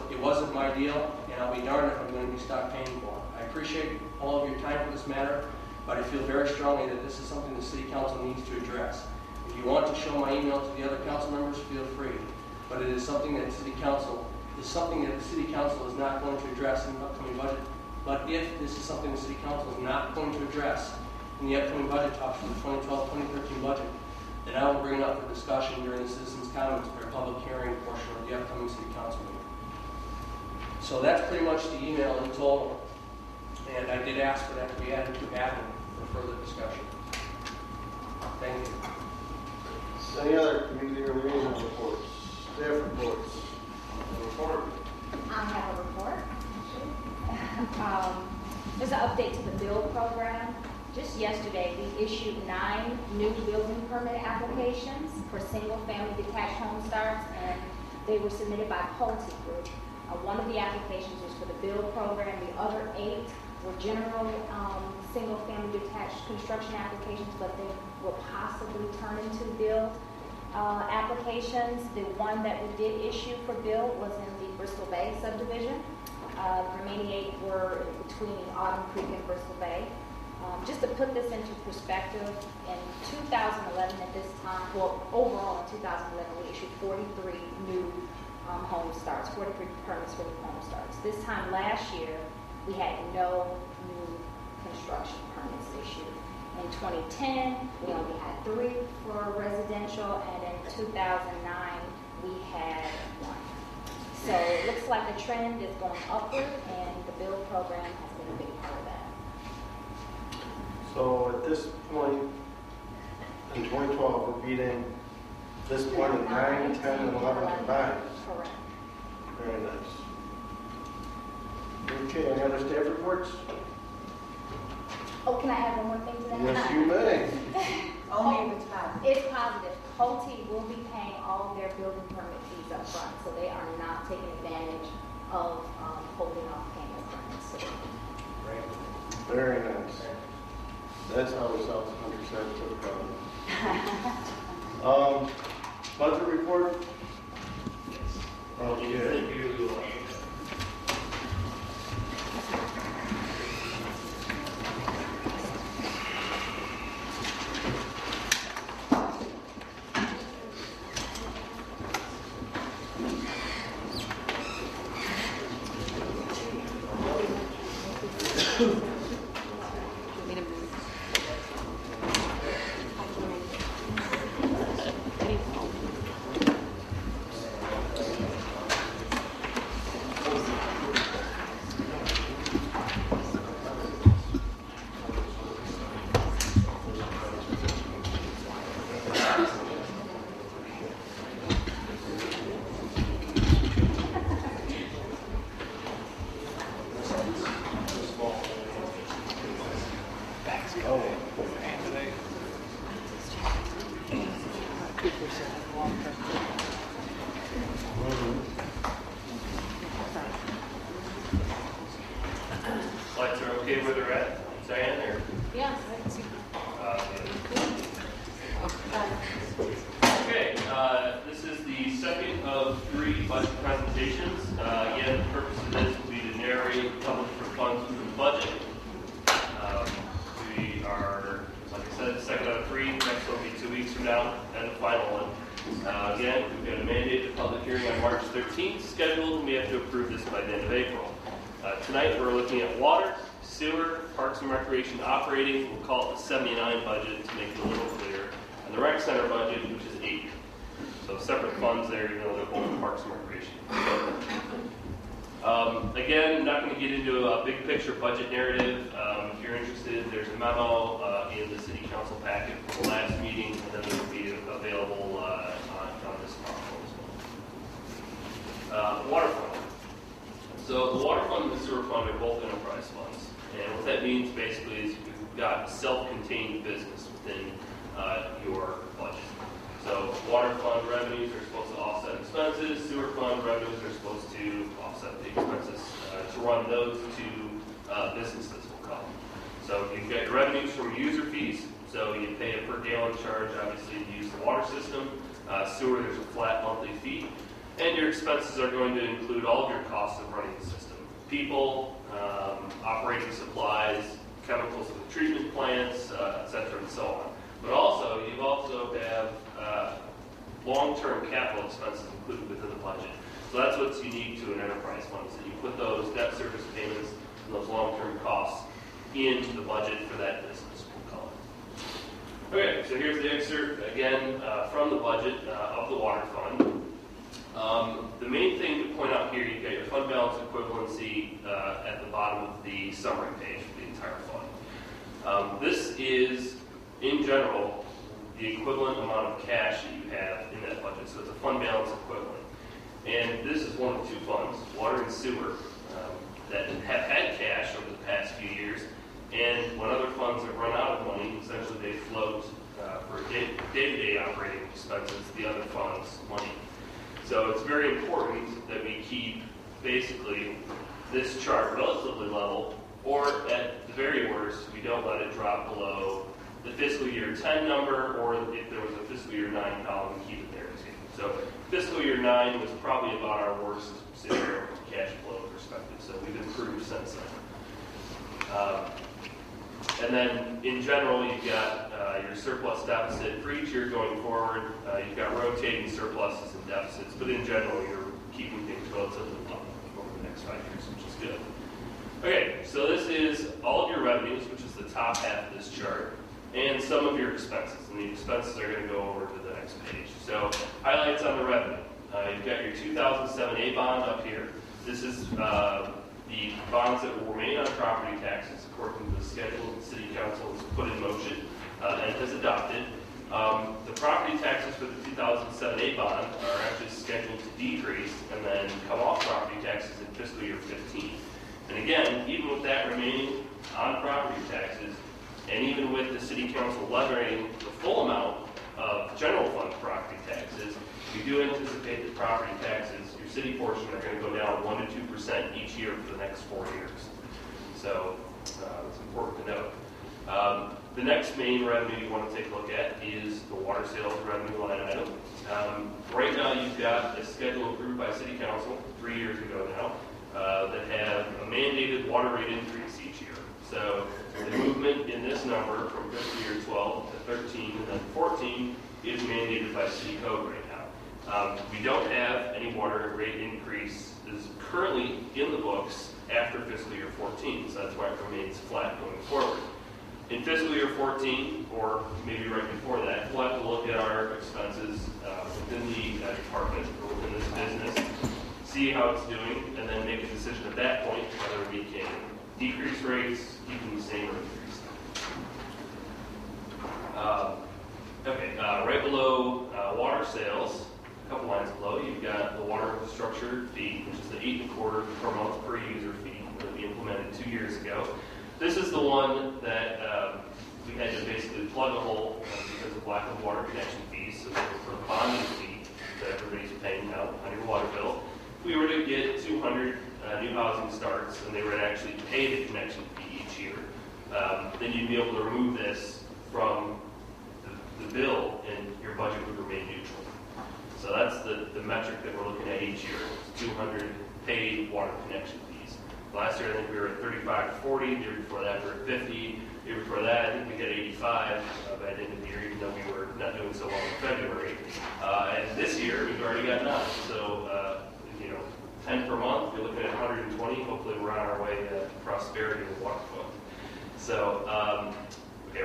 It wasn't my deal, and I'll be darned if I'm going to be stuck paying for it. I appreciate all of your time for this matter, but I feel very strongly that this is something the city council needs to address. If you want to show my email to the other council members, feel free. But it is something that the city council is not going to address in the upcoming budget. But if this is something the city council is not going to address in the upcoming budget talks for the 2012-2013 budget, then I will bring it up for discussion during the citizens' comments for a public hearing portion of the upcoming city council meeting. So that's pretty much the email in total. And I did ask for that to be added to admin for further discussion. Thank you.
Any other community or liaison reports? Staff reports? Report.
I have a report. There's an update to the build program. Just yesterday, we issued 9 new building permit applications for single-family detached home starts, and they were submitted by Pulte Group. One of the applications was for the build program. The other 8 were general single-family detached construction applications, but they will possibly turn into build applications. The one that we did issue for build was in the Bristol Bay subdivision. The remaining 8 were between Autumn Creek and Bristol Bay. Just to put this into perspective, in 2011 at this time, well, overall in 2011, we issued 43 new home starts, 43 permits for new home starts. This time last year, we had no new construction permits issued. In 2010, we only had 3 for residential, and in 2009, we had 1. So it looks like the trend is going upward, and the build program has been a big part of that.
So at this point, in 2012, we're beating this point of 9, 10, and 11 combined.
Correct.
Very nice. Okay, any other staff reports?
Oh, can I add one more thing to that?
Yes, you may.
Only if it's positive.
It's positive. Colte will be paying all of their building permit fees up front, so they are not taking advantage of holding off paying their permits. So,
Very nice. That's how it sounds 100% to the problem. Budget report? Okay.
Lights are okay where they're at, Diane, or?
Yeah.
Okay, this is the second of 3 budget presentations. Again, the purpose of this will be to narrate public funds within the budget. We are, like I said, the second out of 3. Next will be 2 weeks from now, and the final one. Again, we've got a mandated public hearing on March 13th scheduled, and we have to approve this by the end of April. Tonight we're looking at water, sewer, parks and recreation operating. We'll call it the 79 budget to make it a little clearer. And the rec center budget, which is 80. So separate funds there, even though they're both parks and recreation. Again, I'm not going to get into a big picture budget narrative. If you're interested, there's a memo in the city council packet from the last meeting, and then it will be available on this platform as well. Water fund. So the water fund and the sewer fund are both enterprise funds. And what that means basically is you've got self-contained business within your budget. So water fund revenues are supposed to offset expenses. Sewer fund revenues are supposed to offset the expenses to run those 2 businesses, we'll call them. So you've got your revenues from user fees. So you pay a per gallon charge, obviously, to use the water system. Sewer, there's a flat monthly fee. And your expenses are going to include all of your costs of running the system. People, operating supplies, chemicals for the treatment plants, et cetera, and so on. But also, you also have long-term capital expenses included within the budget. So that's what's unique to an enterprise fund, is that you put those debt service payments and those long-term costs into the budget for that business, we'll call it. Okay, so here's the excerpt, again, from the budget of the water fund. The main thing to point out here, you've got your fund balance equivalency at the bottom of the summary page for the entire fund. This is, in general, the equivalent amount of cash that you have in that budget. So it's a fund balance equivalent. And this is one of 2 funds, water and sewer, that have had cash over the past few years. And when other funds have run out of money, essentially they float for day-to-day operating expenses the other fund's money. So it's very important that we keep basically this chart relatively level, or at the very worst, we don't let it drop below the fiscal year 10 number, or if there was a fiscal year 9 column, keep it there too. So fiscal year 9 was probably about our worst scenario from a cash flow perspective, so we've improved since then. And then in general, you've got your surplus deficit for each year going forward. You've got rotating surpluses and deficits, but in general, you're keeping things relatively level over the next 5 years, which is good. Okay, so this is all of your revenues, which top half of this chart, and some of your expenses. And the expenses are going to go over to the next page. So highlights on the revenue. You've got your 2007 A bond up here. This is the bonds that will remain on property taxes according to the schedule the City Council has put in motion and has adopted. The property taxes for the 2007 A bond are actually scheduled to decrease and then come off property taxes in fiscal year 15. And again, even with that remaining on property taxes, and even with the City Council levying the full amount of general fund property taxes, we do anticipate that property taxes, your city portion, are going to go down 1 to 2% each year for the next 4 years. So it's important to note. The next main revenue you want to take a look at is the water sales revenue line item. Right now you've got a schedule approved by City Council 3 years ago now that have a mandated water rate increase each year. So the movement in this number from fiscal year 12 to 13 and then 14 is mandated by city code right now. We don't have any water rate increases currently in the books after fiscal year 14, so that's why it remains flat going forward. In fiscal year 14, or maybe right before that, we'll have to look at our expenses within the department or within this business, see how it's doing, and then make a decision at that point whether we can decrease rates, keep them the same, or increase them. Right below water sales, a couple lines below, you've got the water infrastructure fee, which is the $8.25 per month per user fee that we implemented 2 years ago. This is the one that we had to basically plug a hole because of lack of water connection fees. So for the bonding fee that everybody's paying now on your water bill, if we were to get 200 new housing starts and they were to actually pay the connection fee each year, then you'd be able to remove this from the bill and your budget would remain neutral. So that's the metric that we're looking at each year. It's 200 paid water connection fees. Last year I think we were at 35 to 40. The year before that we were at 50. The year before that I think we hit 85 by the end of the year, even though we were not doing so well in February. And this year we've already got 9. So 10 per month, we're looking at 120. Hopefully we're on our way to prosperity in the water fund. So,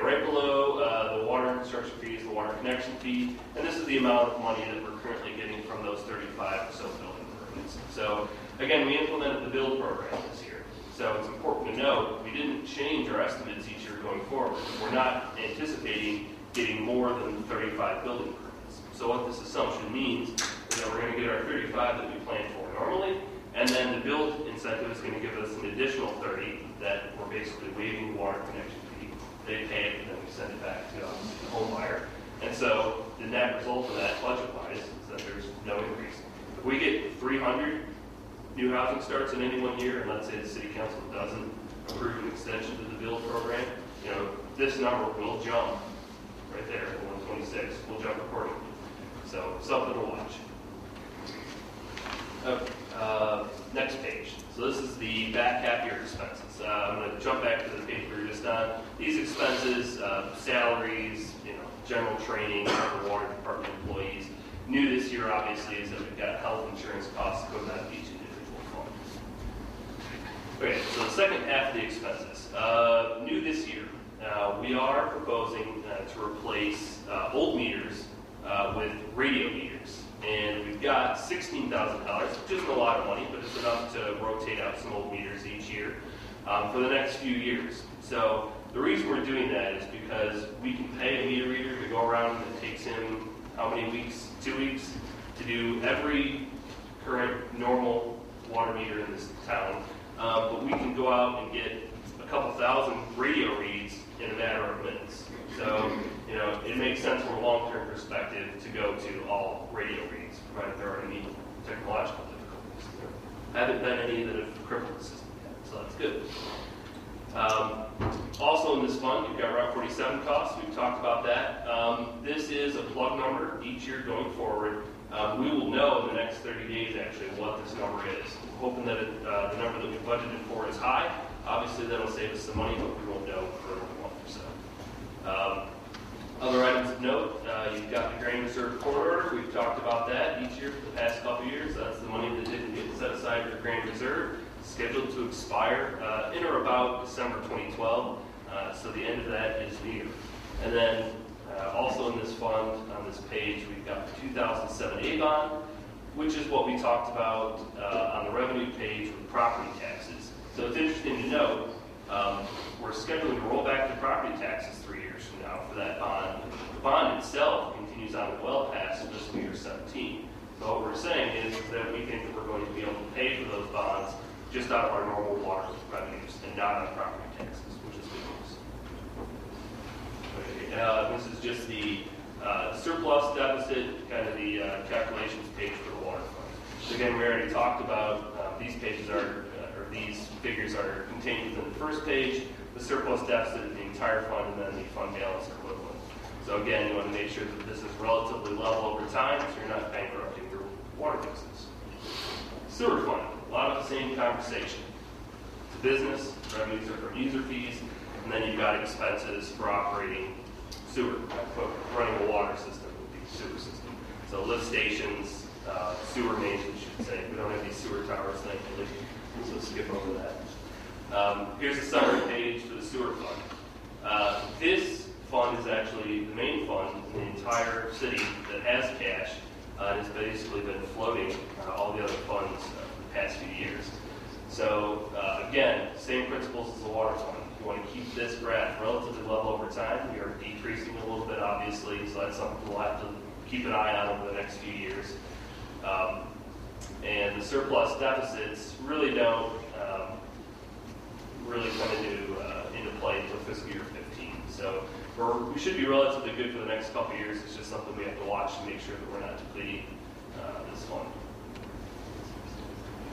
right below the water infrastructure fees, the water connection fee, and this is the amount of money that we're currently getting from those 35 or so building permits. So, again, we implemented the build program this year. So it's important to note we didn't change our estimates each year going forward. We're not anticipating getting more than 35 building permits. So what this assumption means is that we're going to get our 35 that we planned for normally, and then the build incentive is going to give us an additional 30 that we're basically waiving the water connection fee. They pay it, and then we send it back to the home buyer. And so the net result of that budget-wise is that there's no increase. If we get 300 new housing starts in any one year, and let's say the city council doesn't approve an extension to the build program, this number will jump right there at 126. We'll jump accordingly. So something to watch. Next page. So this is the back half year expenses. I'm going to jump back to the page we were just on. These expenses, salaries, general training for water department employees. New this year, obviously, is that we've got health insurance costs that goes out of each individual fund. Okay, so the second half of the expenses. New this year, we are proposing to replace old meters with radio meters. And we've got $16,000, which isn't a lot of money, but it's enough to rotate out some old meters each year for the next few years. So the reason we're doing that is because we can pay a meter reader to go around and it takes him how many weeks? 2 weeks to do every current normal water meter in this town. But we can go out and get a couple thousand radio reads in a matter of minutes. So, it makes sense from a long-term perspective to go to all radio reads, provided there aren't any technological difficulties. There haven't been any that have crippled the system yet, so that's good. Also in this fund, you've got Route 47 costs. We've talked about that. This is a plug number each year going forward. We will know in the next 30 days, actually, what this number is. We're hoping that the number that we budgeted for is high. Obviously, that'll save us some money, but we won't know for a month or so. Other items of note, you've got the grain reserve corridor. We've talked about that each year for the past couple of years. That's the money that didn't get set aside for grain reserve. Scheduled to expire in or about December 2012. So the end of that is near. And then also in this fund, on this page, we've got the 2007 bond, which is what we talked about on the revenue page with property taxes. So it's interesting to note, we're scheduling to roll back the property taxes 3 years from now for that bond. The bond itself continues on well past fiscal year 17. So what we're saying is that we think that we're going to be able to pay for those bonds just out of our normal water revenues and not on property taxes, which is good news. Okay, this is just the surplus deficit, kind of the calculations page for the water fund. So again, we already talked about these pages are, or these figures are contained within the first page. The surplus deficit is the entire fund, and then the fund balance equivalent. So again, you want to make sure that this is relatively level over time, so you're not bankrupting your water business. Sewer fund, a lot of the same conversation. It's a business, revenues are from user fees, and then you've got expenses for operating sewer. Running a water system would be the sewer system. So lift stations, sewer mains, we should say. We don't have these sewer towers, thankfully, so skip over that. Here's a summary page for the sewer fund. This fund is actually the main fund in the entire city that has cash. It's basically been floating all the other funds for the past few years. So again, same principles as the water fund. You want to keep this graph relatively level over time. We are decreasing a little bit, obviously, so that's something we'll have to keep an eye on over the next few years. And the surplus deficits really don't really come into play until fiscal year 15. So we should be relatively good for the next couple of years. It's just something we have to watch to make sure that we're not depleting this fund.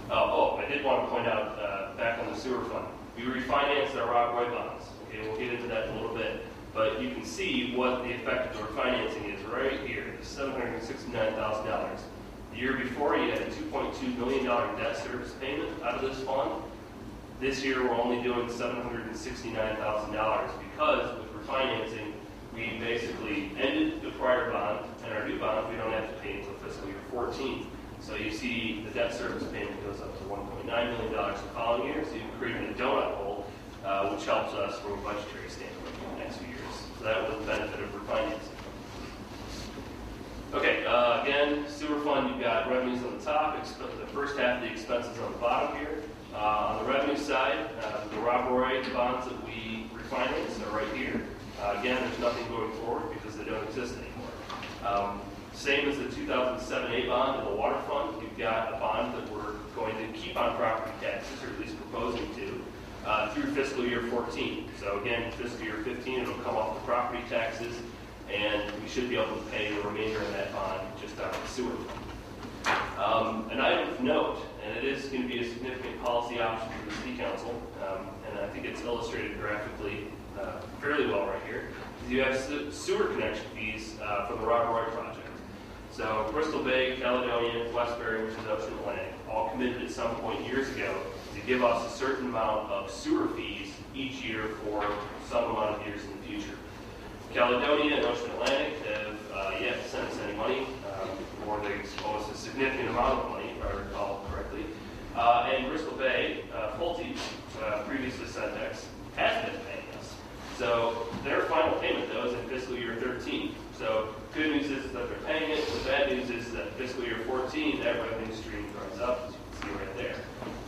I did want to point out, back on the sewer fund, we refinanced our Rob Roy bonds. Okay, we'll get into that in a little bit. But you can see what the effect of the refinancing is right here, $769,000. The year before, you had a $2.2 million debt service payment out of this fund. This year, we're only doing $769,000 because with refinancing, we basically ended the prior bond, and our new bond, we don't have to pay until fiscal year 14. So you see the debt service payment goes up to $1.9 million the following year, so you've created a donut hole, which helps us from a budgetary standpoint in the next few years. So that was the benefit of refinancing. Okay, again, sewer fund, you've got revenues on the top, the first half of the expenses on the bottom here. On the revenue side, the Rob Roy bonds that we refinanced are right here. Again, there's nothing going forward because they don't exist anymore. Same as the 2007 bond in the water fund, you've got a bond that we're going to keep on property taxes, or at least proposing to, through fiscal year 14. So again, fiscal year 15, it'll come off the property taxes, and we should be able to pay the remainder of that bond just out of the sewer fund. An item of note, and it is going to be a significant policy option for the City Council, and I think it's illustrated graphically fairly well right here, is you have sewer connection fees for the Rob Roy project. So Bristol Bay, Caledonia, Westbury, which is Ocean Atlantic, all committed at some point years ago to give us a certain amount of sewer fees each year for some amount of years in the future. Caledonia and Ocean Atlantic have yet to send us any money, or they owe us a significant amount of money, if I recall correctly. And Bristol Bay, Pulte, previously Centex, has been paying us. So their final payment, though, is in fiscal year 13. So good news is that they're paying it. The bad news is that fiscal year 14, that revenue stream dries up, as you can see right there.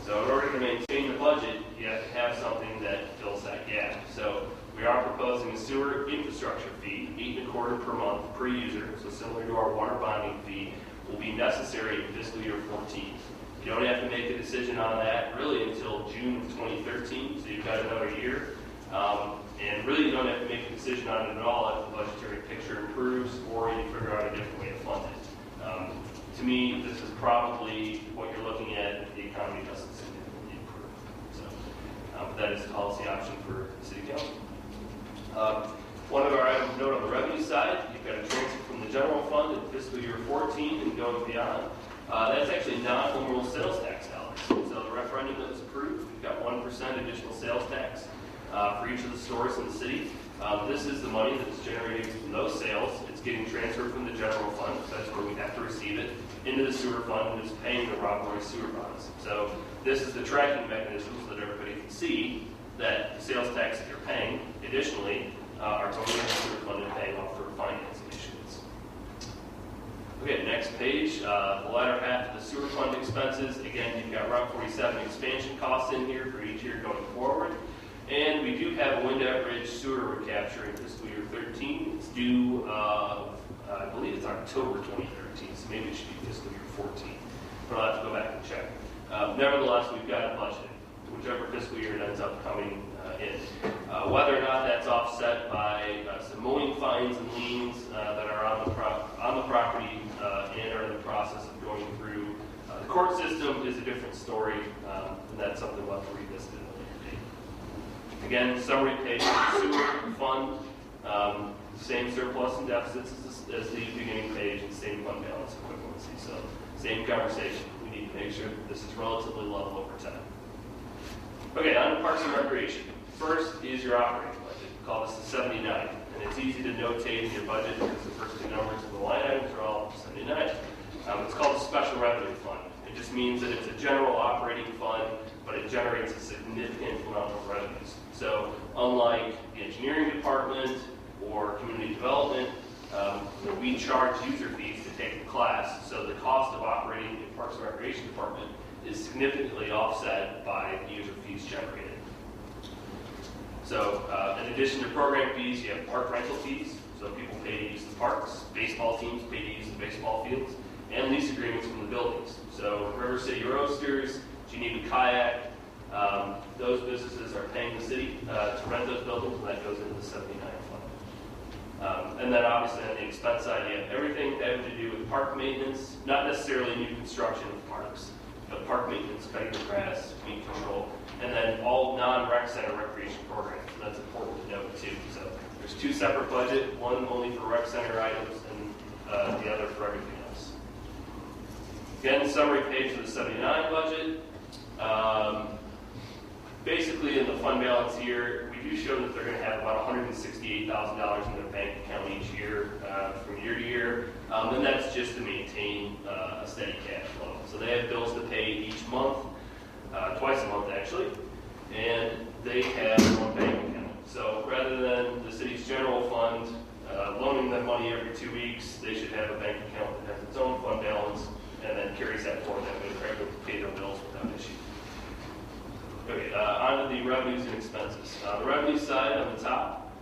So in order to maintain the budget, you have to have something that fills that gap. So we are proposing a sewer infrastructure fee, $8.25 per month per user, so similar to our water bonding fee, will be necessary in fiscal year 14. You don't have to make a decision on that really until June of 2013, so you've got another year. And really, you don't have to make a decision on it at all if the budgetary picture improves or you figure out a different way to fund it. To me, this is probably what you're looking at if the economy doesn't significantly improve. So, but that is a policy option for the City Council. One of our items note on the revenue side, you've got a transfer from the general fund in fiscal year 14 and going beyond. That's actually non-home rule sales tax dollars. So the referendum that was approved, we've got 1% additional sales tax for each of the stores in the city. This is the money that's generated from those sales. It's getting transferred from the general fund, so that's where we have to receive it, into the sewer fund, and is paying the Rob Roy sewer bonds. So this is the tracking mechanism so that everybody can see that the sales tax that you're paying additionally are totally sewer fund and paying off for financing issues. Okay, next page, the latter half of the sewer fund expenses. Again, you've got Route 47 expansion costs in here for each year going forward. And we do have a Windet Ridge sewer recapture in fiscal year 13. It's due, I believe it's October 2013, so maybe it should be fiscal year 14. But I'll have to go back and check. Nevertheless, we've got a budget, whichever fiscal year it ends up coming in. Whether or not that's offset by some mowing fines and liens that are on the property and are in the process of going through the court system is a different story, and that's something we'll have to revisit at a later date. Again, summary page, sewer fund, same surplus and deficits as the beginning page, and same fund balance equivalency. So same conversation. We need to make sure that this is relatively level over time. Okay, on to Parks and Recreation. First is your operating budget. We call this the 79, and it's easy to notate in your budget because the first two numbers of the line items are all 79. It's called the Special Revenue Fund. It just means that it's a general operating fund, but it generates a significant amount of revenues. So unlike the engineering department or community development, we charge user fees to take the class, so the cost of operating the Parks and Recreation Department is significantly offset by the user fees generated. So in addition to program fees, you have park rental fees, so people pay to use the parks, baseball teams pay to use the baseball fields, and lease agreements from the buildings. So River City Roasters, Geneva Kayak, those businesses are paying the city to rent those buildings, and that goes into the 79 fund. And then obviously on the expense side, you have everything having to do with park maintenance, not necessarily new construction of parks, but park maintenance, cutting the grass, weed control, and then all non-rec center recreation programs. And that's important to note too. So there's two separate budgets, one only for rec center items and the other for everything else. Again, summary page for the 79 budget. Basically in the fund balance here, we do show that they're going to have about $168,000 in their bank account each year from year to year. And that's just to maintain a steady cash flow. So they have bills to pay each month, twice a month actually, and they have one bank account. So rather than the city's general fund loaning them money every 2 weeks, they should have a bank account that has its own fund balance and then carries that forward. That way they're able to pay their bills without issue. Okay, on to the revenues and expenses. The revenue side on the top,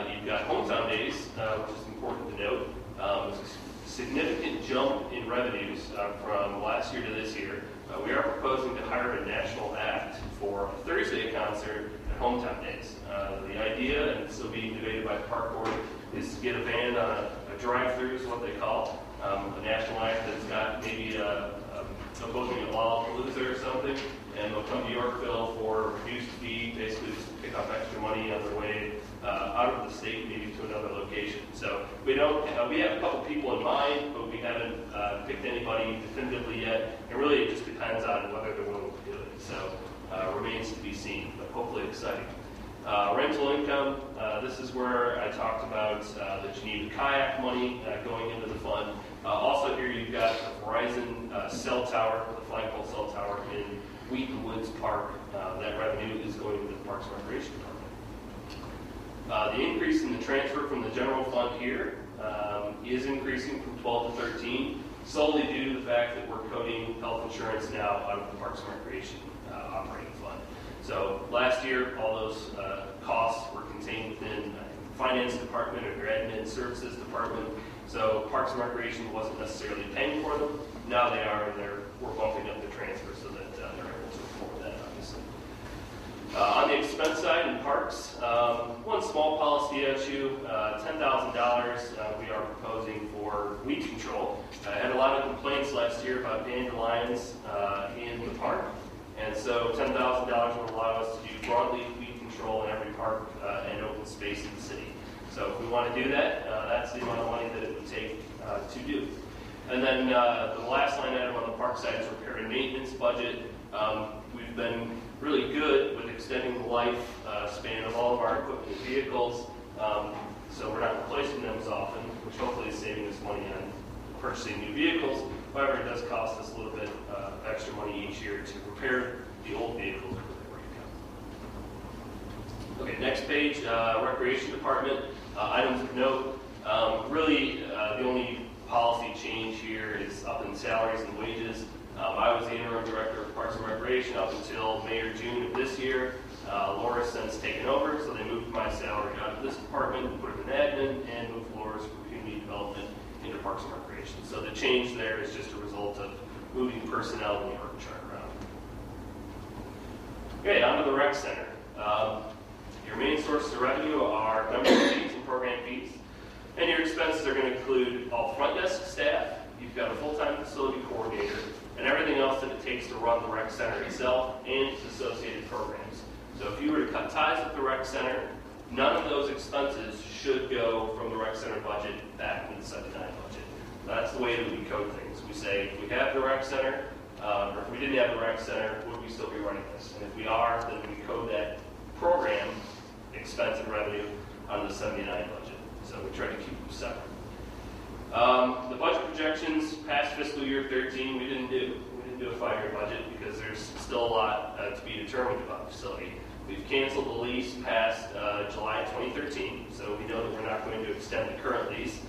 you've got hometown days, which is important to note. There's a significant jump in revenues from last year to this year. We are proposing to hire a national act for a Thursday concert at hometown days. The idea, and it's still being debated by the park board, is to get a band on a drive-through, is what they call a national act that's got maybe a booking at Lollapalooza or something, and they'll come to Yorkville for a reduced fee, basically just to pick up extra money on their way out of the state, maybe to another location. So we don't, we have a couple people in mind, but we haven't picked anybody definitively yet. And really, it just depends on whether they're willing to do it. So remains to be seen, but hopefully exciting. Rental income. This is where I talked about the Geneva Kayak money going into the fund. Also here you've got the Verizon cell tower, the flagpole cell tower in Wheaton Woods Park. That revenue is going to the Parks and Recreation Department. The increase in the transfer from the general fund here is increasing from 12 to 13, solely due to the fact that we're coding health insurance now out of the Parks and Recreation operating fund. So last year, all those costs were contained within the finance department or your admin services department. So Parks and Recreation wasn't necessarily paying for them. Now they are, and we're bumping up the transfer so that they're able to afford that, obviously. On the expense side in parks, one small policy issue, $10,000 we are proposing for weed control. I had a lot of complaints last year about dandelions in the park, and so $10,000 would allow us to do broadleaf weed control in every park and open space in the city. So if we want to do that, that's the amount of money that it would take to do. And then the last line item on the park side is repair and maintenance budget. We've been really good with extending the life span of all of our equipment and vehicles, so we're not replacing them as often, which hopefully is saving us money on purchasing new vehicles. However, it does cost us a little bit extra money each year to repair the old vehicles. Okay, next page, Recreation Department, items of note. Really, the only policy change here is up in salaries and wages. I was the interim director of Parks and Recreation up until May or June of this year. Laura's since taken over, so they moved my salary out of this department, put it in admin, and moved Laura's for community development into Parks and Recreation. So the change there is just a result of moving personnel in the org chart around. Okay, on to the rec center. Your main sources of revenue are membership fees and program fees. And your expenses are going to include all front desk staff, you've got a full-time facility coordinator, and everything else that it takes to run the rec center itself and its associated programs. So if you were to cut ties with the rec center, none of those expenses should go from the rec center budget back into the 79 budget. That's the way that we code things. We say, if we have the rec center, or if we didn't have the rec center, would we still be running this? And if we are, then we code that program expense and revenue on the 79 budget. So we try to keep them separate. The budget projections past fiscal year 13, we didn't do a 5-year budget because there's still a lot to be determined about the facility. We've canceled the lease past July 2013, so we know that we're not going to extend the current lease.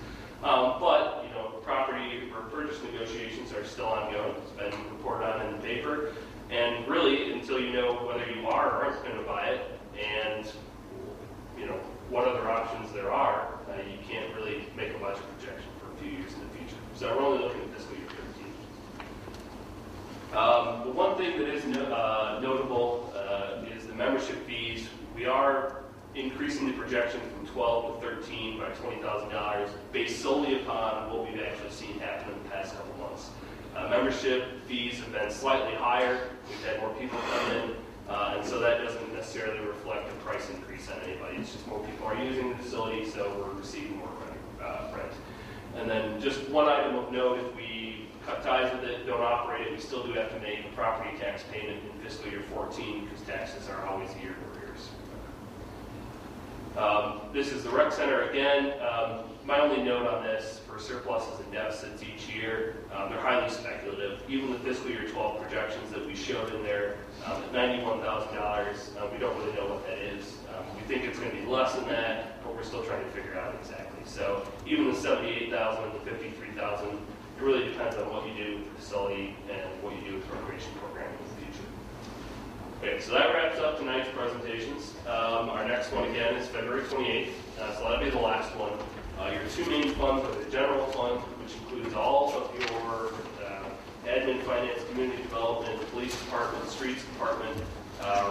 But property or purchase negotiations are still ongoing. It's been reported on in the paper, and really until you know whether you are or aren't going to buy it, and what other options there are, you can't really make a budget projection for a few years in the future. So we're only looking at fiscal year 13. The one thing that is notable is the membership fees. We are increasing the projection from 12 to 13 by $20,000 based solely upon what we've actually seen happen in the past couple months. Membership fees have been slightly higher. We've had more people come in. And so that doesn't necessarily reflect a price increase on anybody. It's just more people are using the facility, so we're receiving more rent. And then just one item of note, if we cut ties with it, don't operate it, we still do have to make a property tax payment in fiscal year 14 because taxes are always a year in arrears. This is the rec center again. My only note on this for surpluses and deficits each year, they're highly speculative. Even the fiscal year 12 projections that we showed in there at $91,000, we don't really know what that is. We think it's going to be less than that, but we're still trying to figure out exactly. So even the $78,000 and the $53,000, it really depends on what you do with the facility and what you do with the recreation program in the future. Okay, so that wraps up tonight's presentations. Our next one again is February 28th, so that'll be the last one. Your two main funds are the general fund, which includes all of your admin, finance, community development, police department, streets department,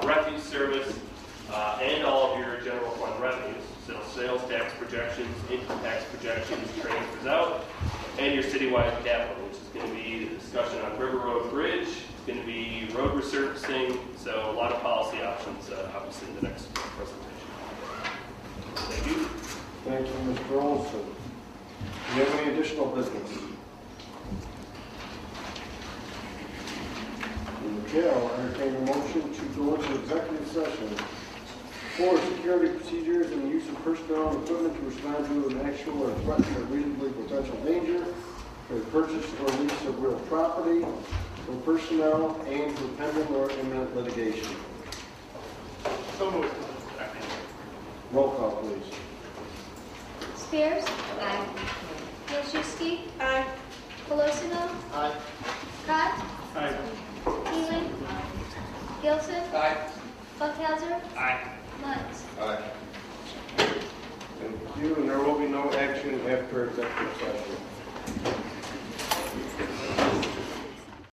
refuse service, and all of your general fund revenues. So sales tax projections, income tax projections, transfers out, and your citywide capital, which is going to be the discussion on River Road Bridge. It's going to be road resurfacing, so a lot of policy options, obviously, in the next presentation. Thank you.
Thank you, Mr. Olson. Do you have any additional business? Okay, I'll entertain a motion to go into executive session for security procedures and the use of personnel and equipment to respond to an actual or threatened or reasonably potential danger, for the purchase or lease of real property, for personnel, and for pending or imminent litigation.
So moved.
Roll call, please.
Spears? Aye. Wilczewski?
Aye.
Colosimo?
Aye.
Scott?
Aye.
Keeling? Gilson?
Aye.
Buckhauser?
Aye.
Muntz?
Aye.
Thank you, and there will be no action after executive session.